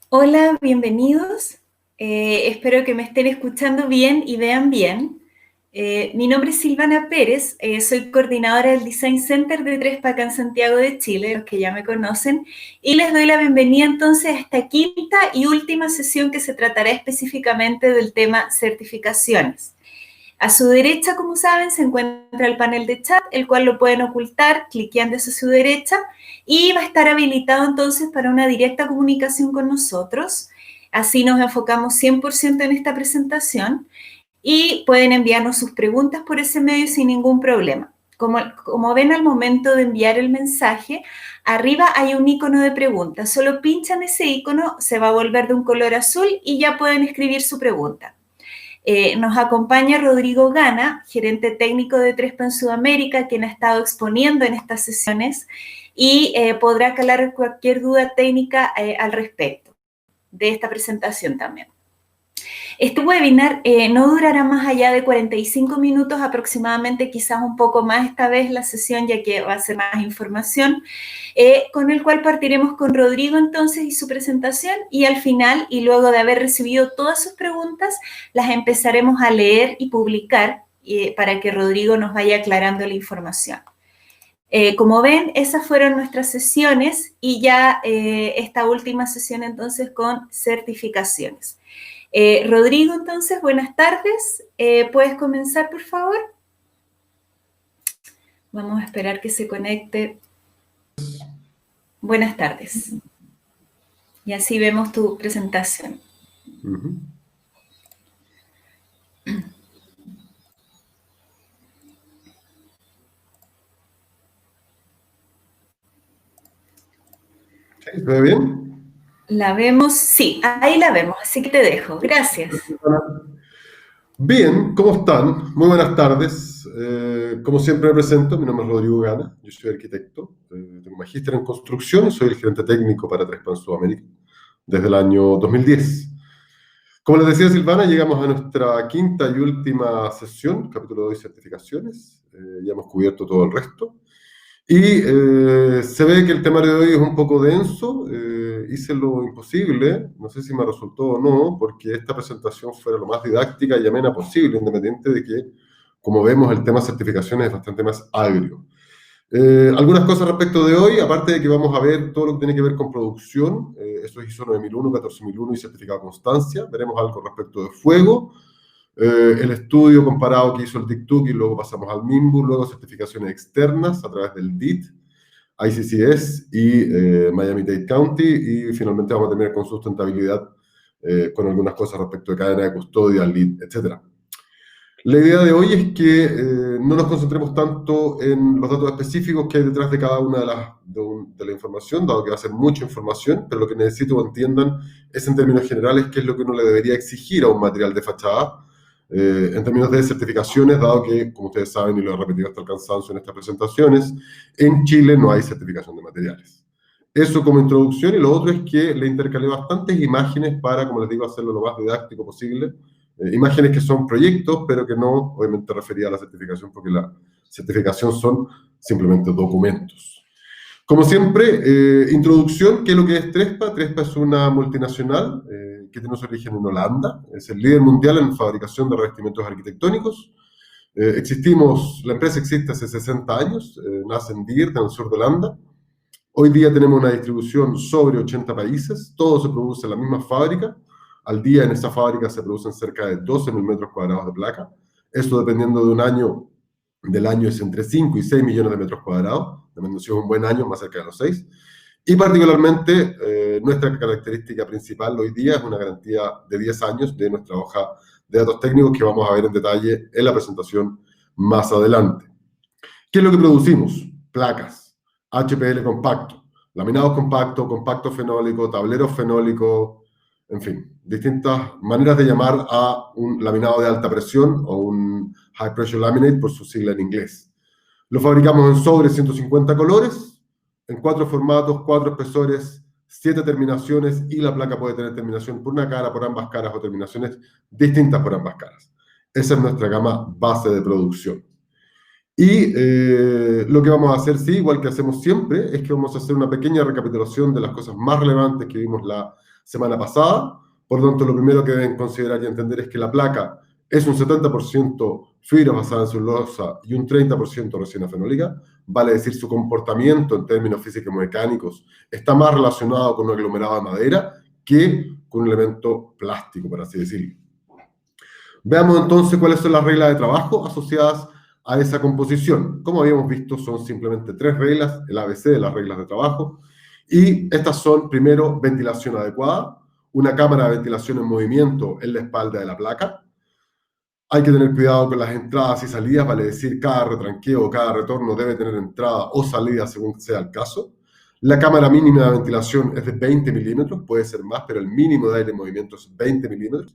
Hola, bienvenidos. Espero que me estén escuchando bien y vean bien. Mi nombre es Silvana Pérez, soy coordinadora del Design Center de Trespa en Santiago de Chile, los que ya me conocen, y les doy la bienvenida entonces a esta quinta y última sesión que se tratará específicamente del tema certificaciones. A su derecha, como saben, se encuentra el panel de chat, el cual lo pueden ocultar cliqueando hacia su derecha y va a estar habilitado entonces para una directa comunicación con nosotros. Así nos enfocamos 100% en esta presentación y pueden enviarnos sus preguntas por ese medio sin ningún problema. Como ven al momento de enviar el mensaje, arriba hay un icono de pregunta. Solo pinchan ese icono, se va a volver de un color azul y ya pueden escribir su pregunta. Nos acompaña Rodrigo Gana, gerente técnico de Trespa en Sudamérica, quien ha estado exponiendo en estas sesiones y podrá aclarar cualquier duda técnica al respecto de esta presentación también. Este webinar no durará más allá de 45 minutos aproximadamente, quizás un poco más esta vez la sesión, ya que va a ser más información, con el cual partiremos con Rodrigo entonces y su presentación, y al final, y luego de haber recibido todas sus preguntas, las empezaremos a leer y publicar para que Rodrigo nos vaya aclarando la información. Como ven, esas fueron nuestras sesiones y ya esta última sesión entonces con certificaciones. Rodrigo, entonces, buenas tardes. ¿Puedes comenzar, por favor? Vamos a esperar que se conecte. Buenas tardes. Y así vemos tu presentación. ¿Se ve bien? La vemos, sí, ahí la vemos, así que te dejo. Gracias. Bien, ¿cómo están? Muy buenas tardes. Como siempre me presento, mi nombre es Rodrigo Gana, yo soy arquitecto, tengo magíster en construcción y soy el gerente técnico para Trespa en Sudamérica desde el año 2010. Como les decía Silvana, llegamos a nuestra quinta y última sesión, capítulo de hoy, certificaciones. Ya hemos cubierto todo el resto. Y se ve que el temario de hoy es un poco denso. Hice lo imposible, no sé si me resultó o no, porque esta presentación fuera lo más didáctica y amena posible, independiente de que, como vemos, el tema certificaciones es bastante más agrio. Algunas cosas respecto de hoy, aparte de que vamos a ver todo lo que tiene que ver con producción, eso es ISO 9001, 14001 y certificado constancia. Veremos algo respecto de fuego, el estudio comparado que hizo el TICTUC y luego pasamos al MIMBU, luego certificaciones externas a través del DIT, ICCS y Miami-Dade County, y finalmente vamos a terminar con sustentabilidad con algunas cosas respecto de cadena de custodia, lead, etc. La idea de hoy es que no nos concentremos tanto en los datos específicos que hay detrás de cada una de la información, dado que va a ser mucha información, pero lo que necesito que entiendan es en términos generales qué es lo que uno le debería exigir a un material de fachada, en términos de certificaciones, dado que, como ustedes saben, y lo he repetido hasta el cansancio en estas presentaciones, en Chile no hay certificación de materiales. Eso como introducción, y lo otro es que le intercalé bastantes imágenes para, como les digo, hacerlo lo más didáctico posible. Imágenes que son proyectos, pero que no, obviamente, refería a la certificación, porque la certificación son simplemente documentos. Como siempre, introducción, ¿qué es lo que es Trespa? Trespa es una multinacional que tiene su origen en Holanda, es el líder mundial en fabricación de revestimientos arquitectónicos. La empresa existe hace 60 años, nace en Diert, en el sur de Holanda. Hoy día tenemos una distribución sobre 80 países, todo se produce en la misma fábrica. Al día en esa fábrica se producen cerca de 12.000 metros cuadrados de placa. Esto dependiendo de un año, del año es entre 5 y 6 millones de metros cuadrados, dependiendo si es un buen año, más cerca de los 6. Y particularmente, nuestra característica principal hoy día es una garantía de 10 años de nuestra hoja de datos técnicos que vamos a ver en detalle en la presentación más adelante. ¿Qué es lo que producimos? Placas, HPL compacto, laminados compacto, compacto fenólico, tableros fenólicos, en fin, distintas maneras de llamar a un laminado de alta presión o un high pressure laminate por su sigla en inglés. Lo fabricamos en sobre 150 colores, en 4 formatos, 4 espesores, 7 terminaciones, y la placa puede tener terminación por una cara, por ambas caras, o terminaciones distintas por ambas caras. Esa es nuestra gama base de producción. Y lo que vamos a hacer, sí, igual que hacemos siempre, es que vamos a hacer una pequeña recapitulación de las cosas más relevantes que vimos la semana pasada. Por lo tanto, lo primero que deben considerar y entender es que la placa es un 70% fibra basada en celulosa y un 30% resina fenólica. Vale decir, su comportamiento en términos físico-mecánicos está más relacionado con un aglomerado de madera que con un elemento plástico, por así decirlo. Veamos entonces cuáles son las reglas de trabajo asociadas a esa composición. Como habíamos visto, son simplemente 3 reglas, el ABC de las reglas de trabajo. Y estas son, primero, ventilación adecuada, una cámara de ventilación en movimiento en la espalda de la placa. Hay que tener cuidado con las entradas y salidas, vale decir, cada retranqueo o cada retorno debe tener entrada o salida según sea el caso. La cámara mínima de ventilación es de 20 milímetros, puede ser más, pero el mínimo de aire en movimiento es 20 milímetros.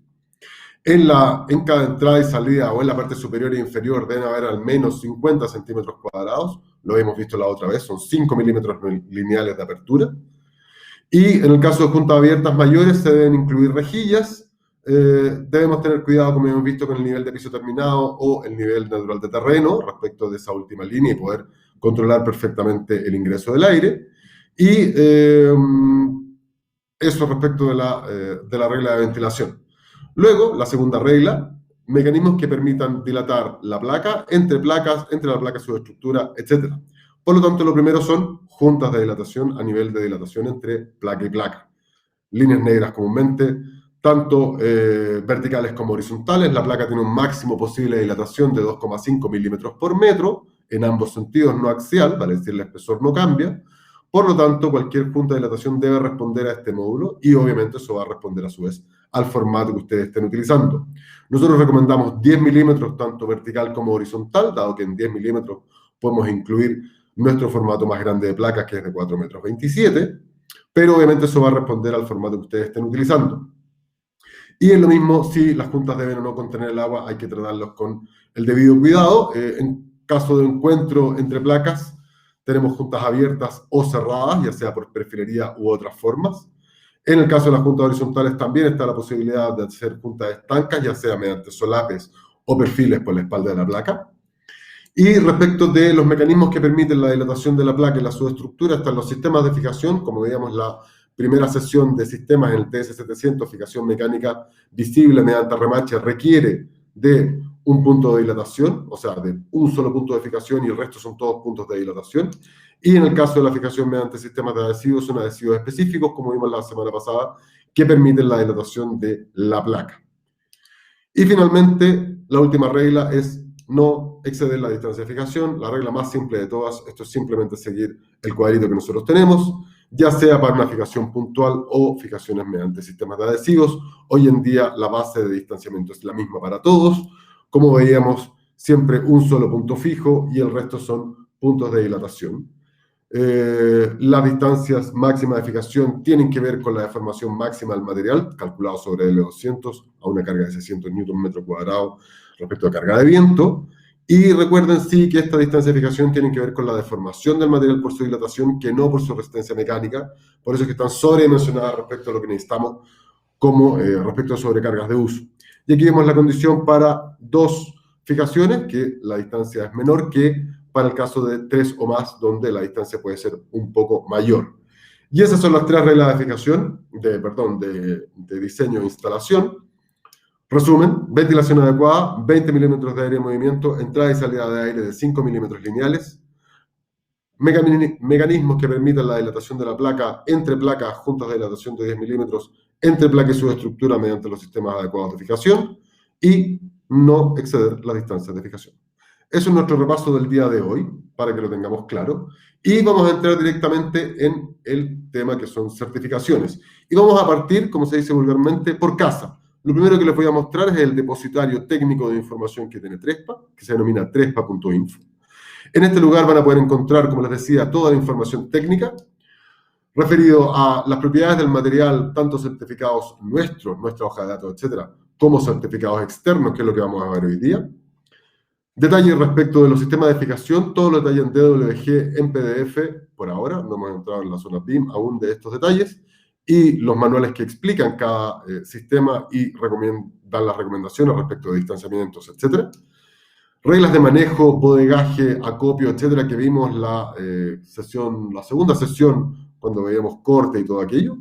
En cada entrada y salida o en la parte superior e inferior deben haber al menos 50 centímetros cuadrados. Lo hemos visto la otra vez, son 5 milímetros lineales de apertura. Y en el caso de juntas abiertas mayores se deben incluir rejillas. Debemos tener cuidado, como hemos visto, con el nivel de piso terminado o el nivel natural de terreno respecto de esa última línea y poder controlar perfectamente el ingreso del aire. Y eso respecto de la regla de ventilación. Luego, la segunda regla, mecanismos que permitan dilatar la placa, entre la placa, su estructura, etc. Por lo tanto, lo primero son juntas de dilatación a nivel de dilatación entre placa y placa. Líneas negras comúnmente, tanto verticales como horizontales. La placa tiene un máximo posible de dilatación de 2,5 milímetros por metro, en ambos sentidos, no axial, vale decir, el espesor no cambia. Por lo tanto, cualquier junta de dilatación debe responder a este módulo y obviamente eso va a responder a su vez al formato que ustedes estén utilizando. Nosotros recomendamos 10 milímetros tanto vertical como horizontal, dado que en 10 milímetros podemos incluir nuestro formato más grande de placas, que es de 4,27 metros, pero obviamente eso va a responder al formato que ustedes estén utilizando. Y es lo mismo, si las juntas deben o no contener el agua, hay que tratarlos con el debido cuidado. En caso de encuentro entre placas, tenemos juntas abiertas o cerradas, ya sea por perfilería u otras formas. En el caso de las juntas horizontales también está la posibilidad de hacer juntas estancas, ya sea mediante solapes o perfiles por la espalda de la placa. Y respecto de los mecanismos que permiten la dilatación de la placa y la subestructura, están los sistemas de fijación, como veíamos la primera sesión de sistemas en el TS700, fijación mecánica visible mediante remache, requiere de un punto de dilatación, o sea, de un solo punto de fijación y el resto son todos puntos de dilatación. Y en el caso de la fijación mediante sistemas de adhesivos, son adhesivos específicos, como vimos la semana pasada, que permiten la dilatación de la placa. Y finalmente, la última regla es no exceder la distancia de fijación. La regla más simple de todas, esto es simplemente seguir el cuadrito que nosotros tenemos, ya sea para una fijación puntual o fijaciones mediante sistemas de adhesivos. Hoy en día la base de distanciamiento es la misma para todos. Como veíamos, siempre un solo punto fijo y el resto son puntos de dilatación. Las distancias máximas de fijación tienen que ver con la deformación máxima del material, calculado sobre L200 a una carga de 600 Nm² respecto a carga de viento. Y recuerden, sí, que esta distancia de fijación tiene que ver con la deformación del material por su dilatación, que no por su resistencia mecánica. Por eso es que están sobredimensionadas respecto a lo que necesitamos como respecto a sobrecargas de uso. Y aquí vemos la condición para 2 fijaciones, que la distancia es menor que para el caso de 3 o más, donde la distancia puede ser un poco mayor. Y esas son las 3 reglas de fijación, de diseño e instalación. Resumen: ventilación adecuada, 20 milímetros de aire en movimiento, entrada y salida de aire de 5 milímetros lineales, mecanismos que permitan la dilatación de la placa entre placas, juntas de dilatación de 10 milímetros, entre placa y subestructura mediante los sistemas adecuados de fijación, y no exceder las distancias de fijación. Eso es nuestro repaso del día de hoy, para que lo tengamos claro. Y vamos a entrar directamente en el tema que son certificaciones. Y vamos a partir, como se dice vulgarmente, por casa. Lo primero que les voy a mostrar es el depositario técnico de información que tiene Trespa, que se denomina trespa.info. En este lugar van a poder encontrar, como les decía, toda la información técnica referido a las propiedades del material, tanto certificados nuestros, nuestra hoja de datos, etcétera, como certificados externos, que es lo que vamos a ver hoy día. Detalles respecto de los sistemas de fijación, todo lo detalle en DWG en PDF, por ahora, no hemos entrado en la zona BIM aún de estos detalles, y los manuales que explican cada sistema y dan las recomendaciones respecto de distanciamientos, etc. Reglas de manejo, bodegaje, acopio, etcétera, que vimos la segunda sesión, cuando veíamos corte y todo aquello.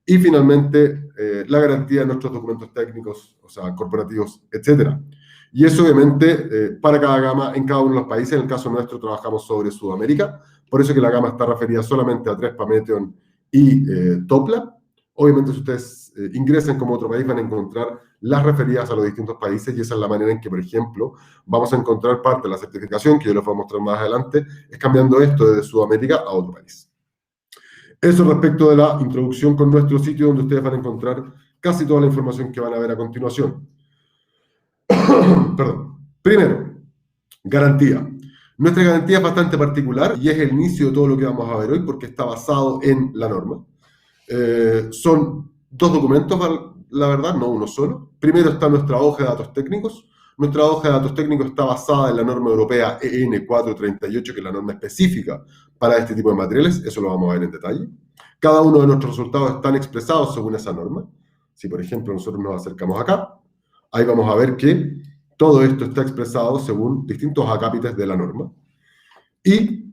Y finalmente, la garantía de nuestros documentos técnicos, o sea, corporativos, etcétera. Y eso obviamente para cada gama en cada uno de los países. En el caso nuestro trabajamos sobre Sudamérica, por eso que la gama está referida solamente a Trespa, Meteon y Topla. Obviamente si ustedes ingresan como otro país van a encontrar las referidas a los distintos países y esa es la manera en que, por ejemplo, vamos a encontrar parte de la certificación, que yo les voy a mostrar más adelante, es cambiando esto desde Sudamérica a otro país. Eso respecto de la introducción con nuestro sitio, donde ustedes van a encontrar casi toda la información que van a ver a continuación. Perdón. Primero, garantía. Nuestra garantía es bastante particular y es el inicio de todo lo que vamos a ver hoy porque está basado en la norma. Son dos documentos, la verdad, no uno solo. Primero está nuestra hoja de datos técnicos. Nuestra hoja de datos técnicos está basada en la norma europea EN 438, que es la norma específica para este tipo de materiales. Eso lo vamos a ver en detalle. Cada uno de nuestros resultados están expresados según esa norma. Si, por ejemplo, nosotros nos acercamos acá, ahí vamos a ver que todo esto está expresado según distintos acápites de la norma. Y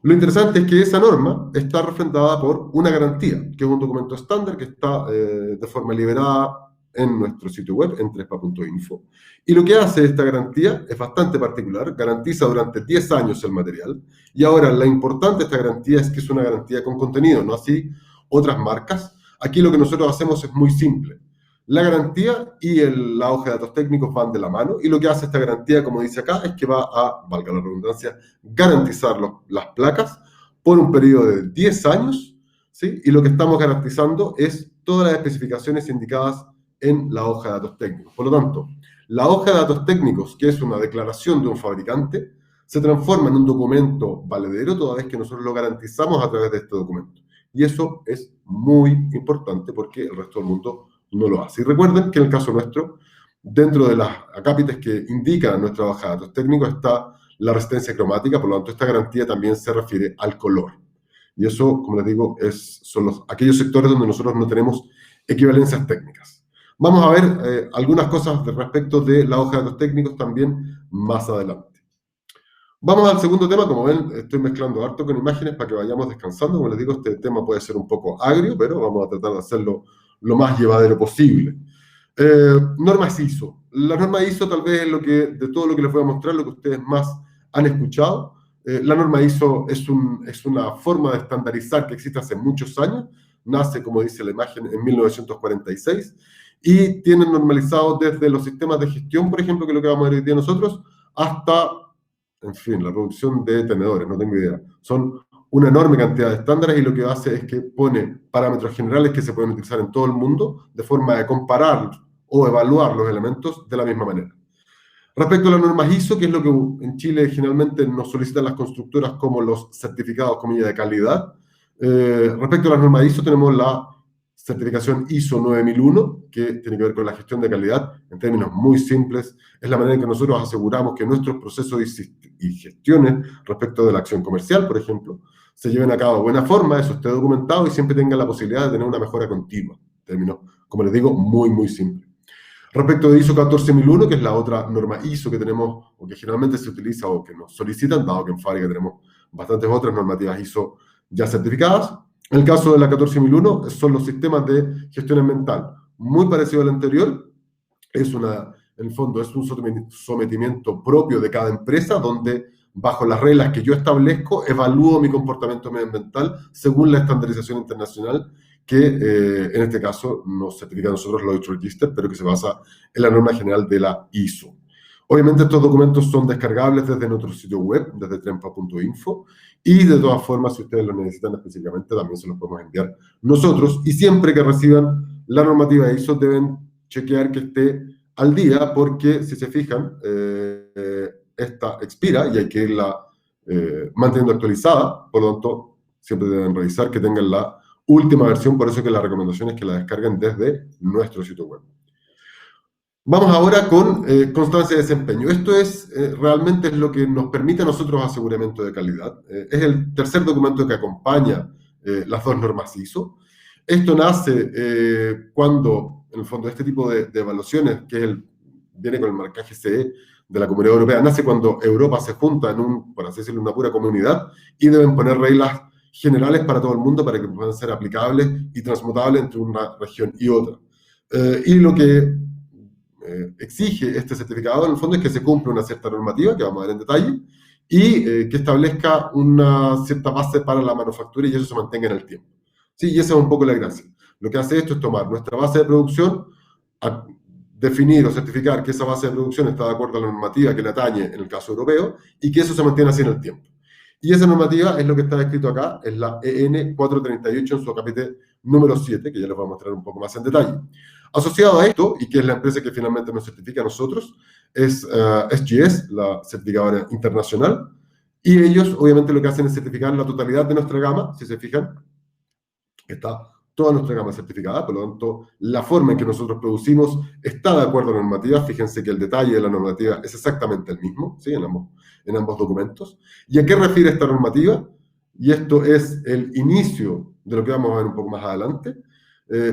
lo interesante es que esa norma está refrendada por una garantía, que es un documento estándar que está de forma liberada en nuestro sitio web, en trespa.info. Y lo que hace esta garantía es bastante particular, garantiza durante 10 años el material. Y ahora, la importante de esta garantía es que es una garantía con contenido, no así otras marcas. Aquí lo que nosotros hacemos es muy simple. La garantía y la hoja de datos técnicos van de la mano y lo que hace esta garantía, como dice acá, es que va a, valga la redundancia, garantizar las placas por un periodo de 10 años, ¿sí? Y lo que estamos garantizando es todas las especificaciones indicadas en la hoja de datos técnicos. Por lo tanto, la hoja de datos técnicos, que es una declaración de un fabricante, se transforma en un documento valedero toda vez que nosotros lo garantizamos a través de este documento. Y eso es muy importante porque el resto del mundo no lo hace. Y recuerden que en el caso nuestro, dentro de las acápites que indican nuestra hoja de datos técnicos está la resistencia cromática, por lo tanto esta garantía también se refiere al color. Y eso, como les digo, son aquellos sectores donde nosotros no tenemos equivalencias técnicas. Vamos a ver algunas cosas respecto de la hoja de datos técnicos también más adelante. Vamos al segundo tema. Como ven, estoy mezclando harto con imágenes para que vayamos descansando. Como les digo, este tema puede ser un poco agrio, pero vamos a tratar de hacerlo lo más llevadero posible. Normas ISO. La norma ISO tal vez es de todo lo que les voy a mostrar, lo que ustedes más han escuchado. La norma ISO es una forma de estandarizar que existe hace muchos años. Nace, como dice la imagen, en 1946 y tienen normalizado desde los sistemas de gestión, por ejemplo, que es lo que vamos a ver hoy día nosotros, hasta, en fin, la producción de tenedores, no tengo idea. Son una enorme cantidad de estándares y lo que hace es que pone parámetros generales que se pueden utilizar en todo el mundo de forma de comparar o evaluar los elementos de la misma manera. Respecto a las normas ISO, que es lo que en Chile generalmente nos solicitan las constructoras como los certificados, comillas, de calidad. Respecto a las normas ISO tenemos la certificación ISO 9001, que tiene que ver con la gestión de calidad, en términos muy simples, es la manera en que nosotros aseguramos que nuestros procesos y gestiones respecto de la acción comercial, por ejemplo, se lleven a cabo de buena forma, eso esté documentado y siempre tengan la posibilidad de tener una mejora continua, en términos, como les digo, muy, muy simples. Respecto de ISO 14001, que es la otra norma ISO que tenemos, o que generalmente se utiliza o que nos solicitan, dado que en fábrica tenemos bastantes otras normativas ISO ya certificadas. En el caso de la 14001, son los sistemas de gestión ambiental. Muy parecido al anterior, en el fondo es un sometimiento propio de cada empresa, donde bajo las reglas que yo establezco, evalúo mi comportamiento medioambiental según la estandarización internacional que en este caso nos certifica a nosotros Lloyd's Register, pero que se basa en la norma general de la ISO. Obviamente estos documentos son descargables desde nuestro sitio web, desde trespa.info, y de todas formas, si ustedes lo necesitan específicamente, también se los podemos enviar nosotros, y siempre que reciban la normativa ISO deben chequear que esté al día, porque si se fijan, esta expira y hay que irla manteniendo actualizada, por lo tanto, siempre deben revisar que tengan la última versión, por eso que la recomendación es que la descarguen desde nuestro sitio web. Vamos ahora con constancia de desempeño. Esto realmente es lo que nos permite a nosotros aseguramiento de calidad. Es el tercer documento que acompaña las dos normas ISO. Esto nace cuando, en el fondo, este tipo de evaluaciones, viene con el marcaje CE de la Comunidad Europea, nace cuando Europa se junta por así decirlo, una pura comunidad y deben poner reglas generales para todo el mundo para que puedan ser aplicables y transmutables entre una región y otra. Y lo que exige este certificado en el fondo es que se cumpla una cierta normativa, que vamos a ver en detalle, y que establezca una cierta base para la manufactura y eso se mantenga en el tiempo. Sí, y esa es un poco la gracia. Lo que hace esto es tomar nuestra base de producción, definir o certificar que esa base de producción está de acuerdo a la normativa que le atañe en el caso europeo y que eso se mantiene así en el tiempo. Y esa normativa es lo que está descrito acá, es la EN 438 en su capítulo número 7, que ya les voy a mostrar un poco más en detalle. Asociado a esto, y que es la empresa que finalmente nos certifica a nosotros, es SGS, la certificadora internacional, y ellos obviamente lo que hacen es certificar la totalidad de nuestra gama, si se fijan, está toda nuestra gama certificada, por lo tanto, la forma en que nosotros producimos está de acuerdo a la normativa. Fíjense que el detalle de la normativa es exactamente el mismo, ¿sí? En ambos documentos. ¿Y a qué refiere esta normativa? Y esto es el inicio de lo que vamos a ver un poco más adelante.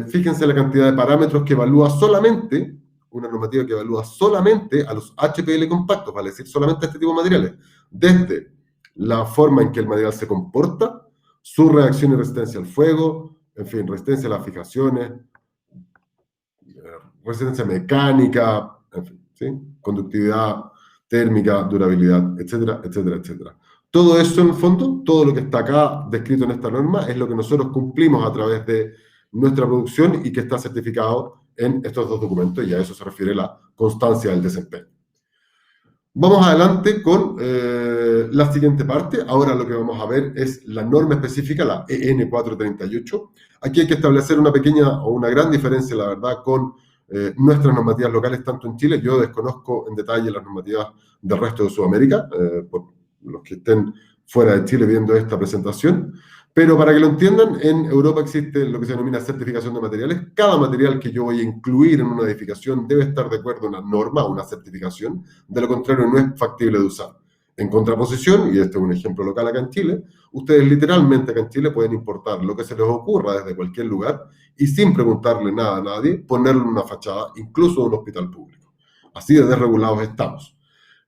Fíjense la cantidad de parámetros que evalúa solamente, una normativa que evalúa solamente a los HPL compactos, vale decir, solamente a este tipo de materiales, desde la forma en que el material se comporta, su reacción y resistencia al fuego, en fin, resistencia a las fijaciones, resistencia mecánica, en fin, ¿sí? Conductividad térmica, durabilidad, etcétera, etcétera, etcétera. Todo eso, en el fondo, todo lo que está acá descrito en esta norma, es lo que nosotros cumplimos a través de nuestra producción y que está certificado en estos dos documentos, y a eso se refiere la constancia del desempeño. Vamos adelante con la siguiente parte. Ahora lo que vamos a ver es la norma específica, la EN 438. Aquí hay que establecer una pequeña o una gran diferencia, la verdad, con nuestras normativas locales, tanto en Chile. Yo desconozco en detalle las normativas del resto de Sudamérica, por los que estén fuera de Chile viendo esta presentación. Pero para que lo entiendan, en Europa existe lo que se denomina certificación de materiales. Cada material que yo voy a incluir en una edificación debe estar de acuerdo a una norma, una certificación. De lo contrario, no es factible de usar. En contraposición, y este es un ejemplo local acá en Chile, ustedes literalmente acá en Chile pueden importar lo que se les ocurra desde cualquier lugar y sin preguntarle nada a nadie, ponerlo en una fachada, incluso en un hospital público. Así de desregulados estamos.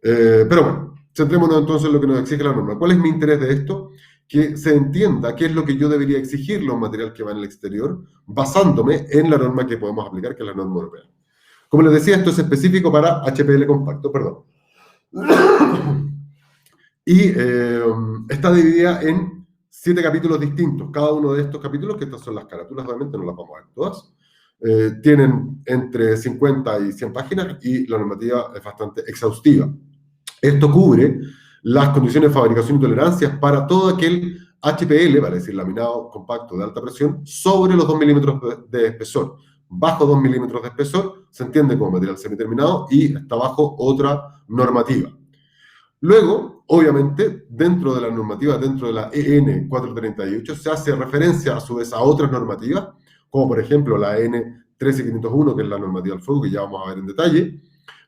Pero bueno, centrémonos entonces en lo que nos exige la norma. ¿Cuál es mi interés de esto? Que se entienda qué es lo que yo debería exigirle a un material que va en el exterior, basándome en la norma que podemos aplicar, que es la norma europea. Como les decía, esto es específico para HPL compacto, perdón. Y está dividida en 7 capítulos distintos. Cada uno de estos capítulos, que estas son las carátulas, obviamente no las vamos a ver todas, tienen entre 50 y 100 páginas y la normativa es bastante exhaustiva. Esto cubre las condiciones de fabricación y tolerancias para todo aquel HPL, vale decir, laminado compacto de alta presión, sobre los 2 milímetros de espesor. Bajo 2 milímetros de espesor se entiende como material semiterminado y está bajo otra normativa. Luego, obviamente, dentro de la normativa, dentro de la EN 438, se hace referencia a su vez a otras normativas, como por ejemplo la EN 13501, que es la normativa del fuego, que ya vamos a ver en detalle,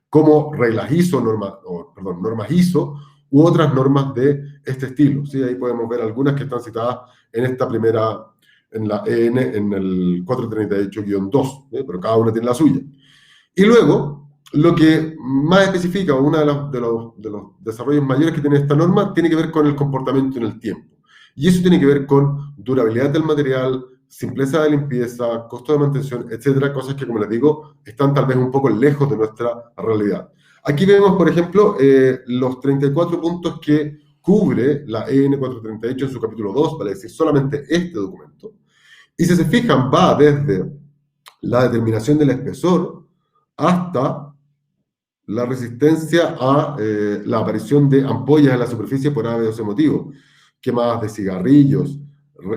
como reglas ISO, normas ISO, u otras normas de este estilo. ¿Sí? Ahí podemos ver algunas que están citadas en esta primera, en la EN, en el 438-2, pero cada una tiene la suya. Y luego, lo que más especifica, uno de los desarrollos mayores que tiene esta norma, tiene que ver con el comportamiento en el tiempo. Y eso tiene que ver con durabilidad del material, simpleza de limpieza, costo de mantención, etcétera, cosas que, como les digo, están tal vez un poco lejos de nuestra realidad. Aquí vemos, por ejemplo, los 34 puntos que cubre la EN 438 en su capítulo 2, vale decir, solamente este documento. Y si se fijan, va desde la determinación del espesor hasta la resistencia a la aparición de ampollas en la superficie por A, B o C motivo, quemadas de cigarrillos,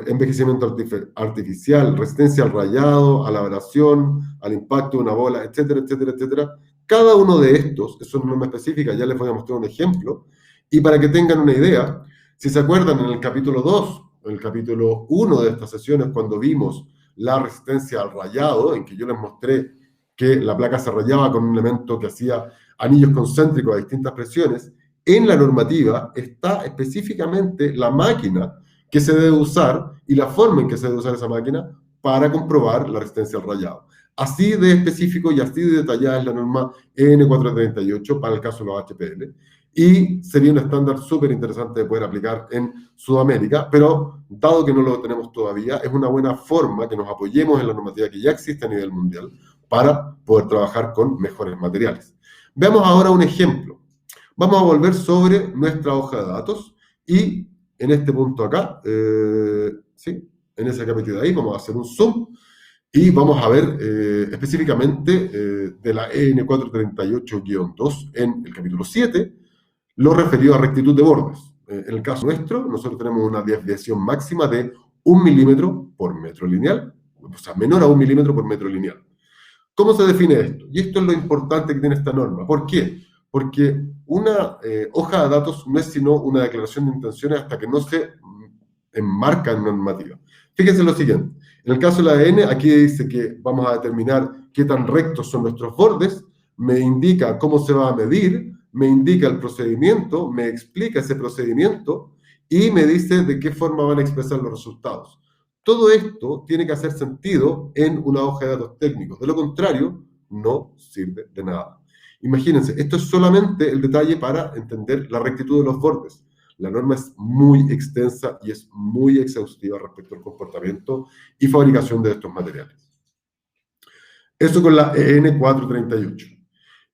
envejecimiento artificial, resistencia al rayado, a la abrasión, al impacto de una bola, etcétera, etcétera, etcétera. Cada uno de estos es una norma específica, ya les voy a mostrar un ejemplo, y para que tengan una idea, si se acuerdan en el capítulo 2, en el capítulo 1 de estas sesiones, cuando vimos la resistencia al rayado, en que yo les mostré que la placa se rayaba con un elemento que hacía anillos concéntricos a distintas presiones, en la normativa está específicamente la máquina que se debe usar y la forma en que se debe usar esa máquina para comprobar la resistencia al rayado. Así de específico y así de detallada es la norma EN 438 para el caso de los HPL. y sería un estándar súper interesante de poder aplicar en Sudamérica, pero dado que no lo tenemos todavía, es una buena forma que nos apoyemos en la normativa que ya existe a nivel mundial para poder trabajar con mejores materiales. Veamos ahora un ejemplo. Vamos a volver sobre nuestra hoja de datos y en este punto acá, ¿sí? En ese capítulo de ahí, vamos a hacer un zoom y vamos a ver específicamente de la EN 438-2 en el capítulo 7, lo referido a rectitud de bordes. En el caso nuestro, nosotros tenemos una desviación máxima de 1 milímetro por metro lineal, o sea, menor a 1 milímetro por metro lineal. ¿Cómo se define esto? Y esto es lo importante que tiene esta norma. ¿Por qué? Porque una hoja de datos no es sino una declaración de intenciones hasta que no se enmarca en normativa. Fíjense lo siguiente. En el caso de la ADN, aquí dice que vamos a determinar qué tan rectos son nuestros bordes, me indica cómo se va a medir, me indica el procedimiento, me explica ese procedimiento y me dice de qué forma van a expresar los resultados. Todo esto tiene que hacer sentido en una hoja de datos técnicos. De lo contrario, no sirve de nada. Imagínense, esto es solamente el detalle para entender la rectitud de los bordes. La norma es muy extensa y es muy exhaustiva respecto al comportamiento y fabricación de estos materiales. Eso con la EN 438.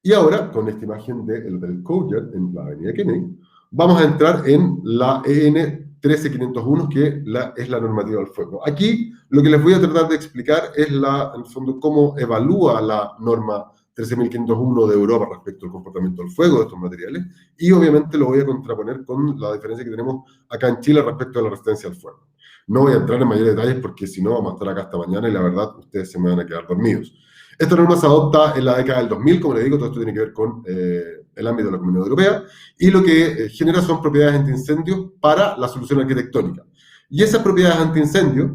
Y ahora, con esta imagen del Hotel Cougar en la avenida Kennedy, vamos a entrar en la EN 13501, que es la normativa del fuego. Aquí lo que les voy a tratar de explicar es, en el fondo, cómo evalúa la norma 13501 de Europa respecto al comportamiento del fuego de estos materiales, y obviamente lo voy a contraponer con la diferencia que tenemos acá en Chile respecto a la resistencia al fuego. No voy a entrar en mayores detalles porque si no vamos a estar acá hasta mañana y la verdad ustedes se me van a quedar dormidos. Esta norma se adopta en la década del 2000, como les digo, todo esto tiene que ver con el ámbito de la Comunidad Europea, y lo que genera son propiedades antiincendios para la solución arquitectónica. Y esas propiedades antiincendios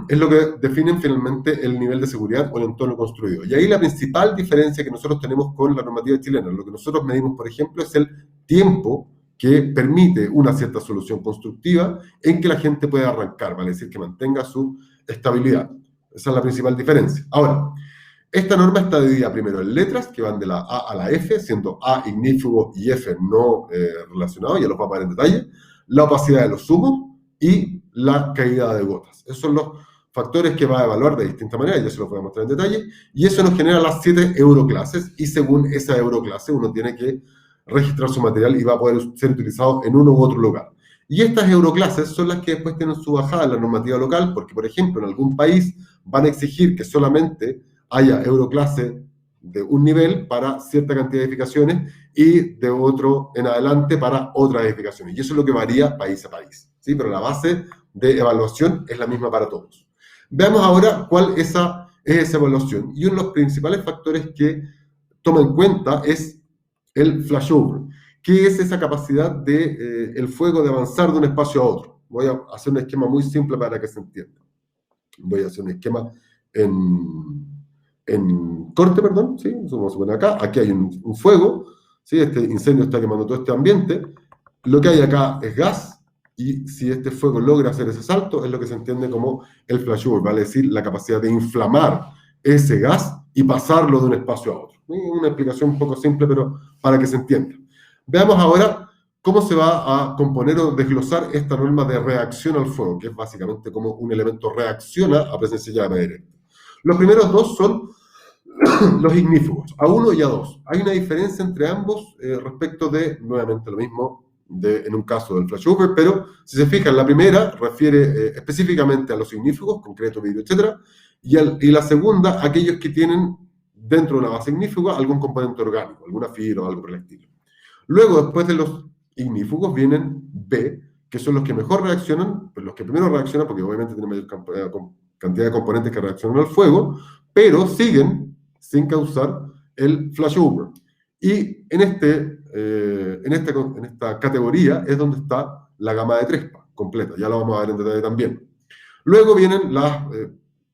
es lo que definen finalmente el nivel de seguridad o el entorno construido. Y ahí la principal diferencia que nosotros tenemos con la normativa chilena, lo que nosotros medimos, por ejemplo, es el tiempo que permite una cierta solución constructiva en que la gente pueda arrancar, vale decir, que mantenga su estabilidad. Esa es la principal diferencia. Ahora, esta norma está dividida primero en letras, que van de la A a la F, siendo A ignífugo y F no relacionado, ya los vamos a ver en detalle, la opacidad de los zumos y la caída de gotas. Esos son los factores que va a evaluar de distinta manera, ya se los voy a mostrar en detalle, y eso nos genera las 7 euroclases, y según esa euroclase uno tiene que registrar su material y va a poder ser utilizado en uno u otro lugar. Y estas euroclases son las que después tienen su bajada en la normativa local, porque, por ejemplo, en algún país van a exigir que solamente haya euroclase de un nivel para cierta cantidad de edificaciones y de otro en adelante para otras edificaciones. Y eso es lo que varía país a país, ¿sí? Pero la base de evaluación es la misma para todos. Veamos ahora cuál es esa evaluación. Y uno de los principales factores que toma en cuenta es el flashover, que es esa capacidad de el fuego de avanzar de un espacio a otro. Voy a hacer un esquema muy simple para que se entienda. Voy a hacer un esquema en corte, perdón, ¿sí? Eso vamos a poner acá. Aquí hay un fuego, ¿sí? Este incendio está quemando todo este ambiente. Lo que hay acá es gas, y si este fuego logra hacer ese salto, es lo que se entiende como el flashover, vale decir, la capacidad de inflamar ese gas y pasarlo de un espacio a otro. Una explicación un poco simple, pero para que se entienda. Veamos ahora cómo se va a componer o desglosar esta norma de reacción al fuego, que es básicamente cómo un elemento reacciona a presencia de llama directa. Los primeros dos son los ignífugos, A1 y A2. Hay una diferencia entre ambos respecto de, nuevamente lo mismo, en un caso del flashover, pero si se fijan, la primera refiere específicamente a los ignífugos, concreto, vidrio, etc., y la segunda, aquellos que tienen dentro de una base ignífuga algún componente orgánico, alguna fibra o algo por el estilo. Luego, después de los ignífugos, vienen B, que son los que mejor reaccionan, pues los que primero reaccionan, porque obviamente tienen mayor cantidad de componentes que reaccionan al fuego, pero siguen sin causar el flashover. Y en esta categoría es donde está la gama de Trespa completa, ya lo vamos a ver en detalle también. Luego vienen las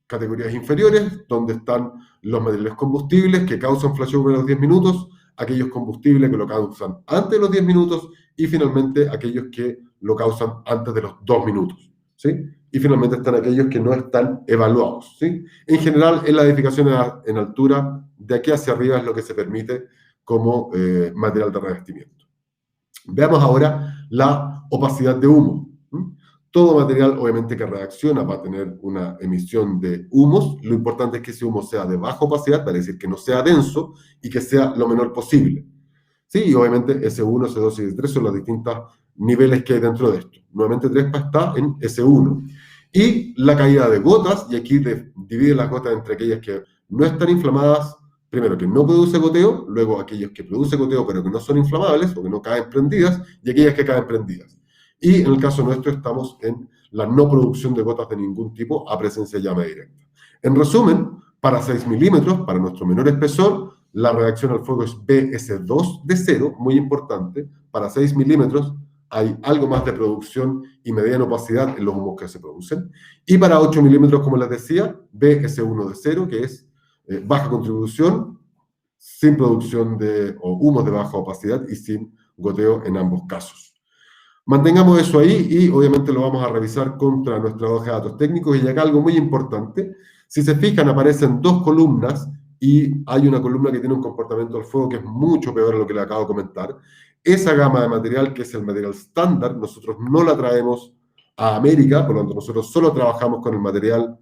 categorías inferiores, donde están los materiales combustibles que causan flashover a los 10 minutos, aquellos combustibles que lo causan antes de los 10 minutos, y finalmente aquellos que lo causan antes de los 2 minutos, ¿sí? Y finalmente están aquellos que no están evaluados, ¿sí? En general, en la edificación en altura, de aquí hacia arriba es lo que se permite como material de revestimiento. Veamos ahora la opacidad de humo. Todo material, obviamente, que reacciona va a tener una emisión de humos. Lo importante es que ese humo sea de baja opacidad, para decir que no sea denso y que sea lo menor posible. Sí, y obviamente S1, S2 y S3 son los distintos niveles que hay dentro de esto. Nuevamente Trespa está en S1. Y la caída de gotas, y aquí divide las gotas entre aquellas que no están inflamadas, primero que no produce goteo, luego aquellos que produce goteo pero que no son inflamables o que no caen prendidas, y aquellas que caen prendidas. Y en el caso nuestro estamos en la no producción de gotas de ningún tipo a presencia de llama directa. En resumen, para 6 milímetros, para nuestro menor espesor, la reacción al fuego es BS2 de 0, muy importante. Para 6 milímetros hay algo más de producción y mediana opacidad en los humos que se producen. Y para 8 milímetros, como les decía, BS1 de 0, que es baja contribución, sin producción de humos de baja opacidad y sin goteo en ambos casos. Mantengamos eso ahí y obviamente lo vamos a revisar contra nuestra hoja de datos técnicos. Y acá algo muy importante, si se fijan aparecen dos columnas y hay una columna que tiene un comportamiento al fuego que es mucho peor a lo que le acabo de comentar. Esa gama de material, que es el material estándar, nosotros no la traemos a América, por lo tanto nosotros solo trabajamos con el material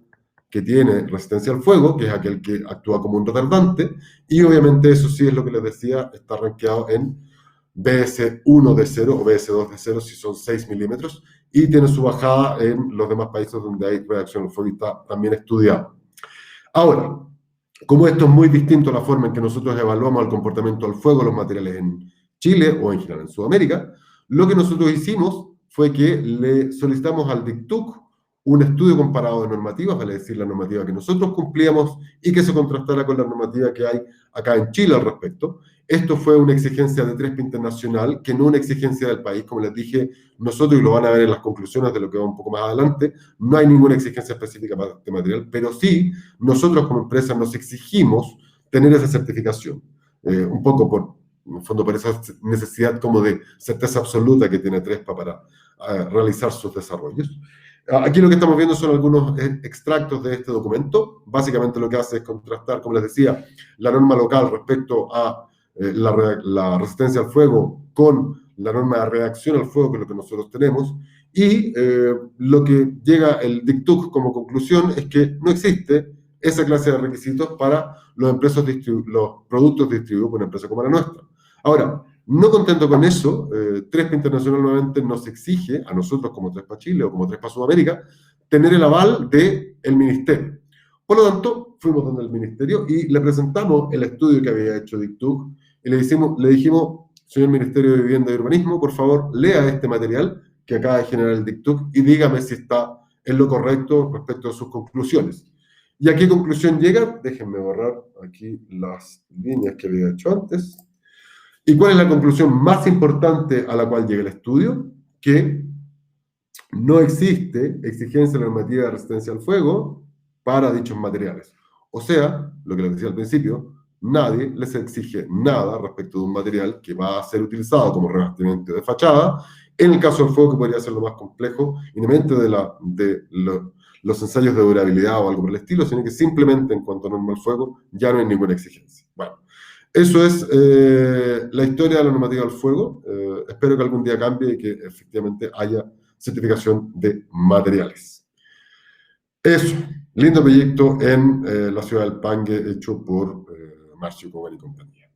que tiene resistencia al fuego, que es aquel que actúa como un retardante, y obviamente eso sí es lo que les decía, está rankeado en BS1 de 0 o BS2 de 0 si son 6 milímetros, y tiene su bajada en los demás países donde hay reacción al fuego y está también estudiado. Ahora, como esto es muy distinto a la forma en que nosotros evaluamos el comportamiento al fuego de los materiales en Chile o en general en Sudamérica, lo que nosotros hicimos fue que le solicitamos al DICTUC un estudio comparado de normativas, vale decir, la normativa que nosotros cumplíamos y que se contrastara con la normativa que hay acá en Chile al respecto. Esto fue una exigencia de Trespa Internacional, que no una exigencia del país. Como les dije, nosotros, y lo van a ver en las conclusiones de lo que va un poco más adelante, no hay ninguna exigencia específica para este material, pero sí, nosotros como empresa nos exigimos tener esa certificación, un poco en el fondo, por esa necesidad como de certeza absoluta que tiene Trespa para realizar sus desarrollos. Aquí lo que estamos viendo son algunos extractos de este documento. Básicamente lo que hace es contrastar, como les decía, la norma local respecto a la resistencia al fuego con la norma de reacción al fuego, que es lo que nosotros tenemos, y lo que llega el DICTUC como conclusión es que no existe esa clase de requisitos para los productos distribuidos por una empresa como la nuestra. Ahora, no contento con eso, Trespa Internacional nuevamente nos exige a nosotros como Trespa Chile o como Trespa Sudamérica tener el aval del ministerio. Por lo tanto, fuimos donde el ministerio y le presentamos el estudio que había hecho DICTUC y le dijimos, señor Ministerio de Vivienda y Urbanismo, por favor, lea este material que acaba de generar el DICTUC y dígame si está en lo correcto respecto a sus conclusiones. ¿Y a qué conclusión llega? Déjenme borrar aquí las líneas que había hecho antes. ¿Y cuál es la conclusión más importante a la cual llega el estudio? Que no existe exigencia normativa de resistencia al fuego para dichos materiales. O sea, lo que les decía al principio, nadie les exige nada respecto de un material que va a ser utilizado como revestimiento de fachada. En el caso del fuego, que podría ser lo más complejo, independiente de los ensayos de durabilidad o algo por el estilo, sino que simplemente en cuanto a norma al fuego ya no hay ninguna exigencia. Bueno, eso es la historia de la normativa del fuego. Espero que algún día cambie y que efectivamente haya certificación de materiales. Eso, lindo proyecto en la ciudad del Pangue, hecho por Marcio Cogan y compañía.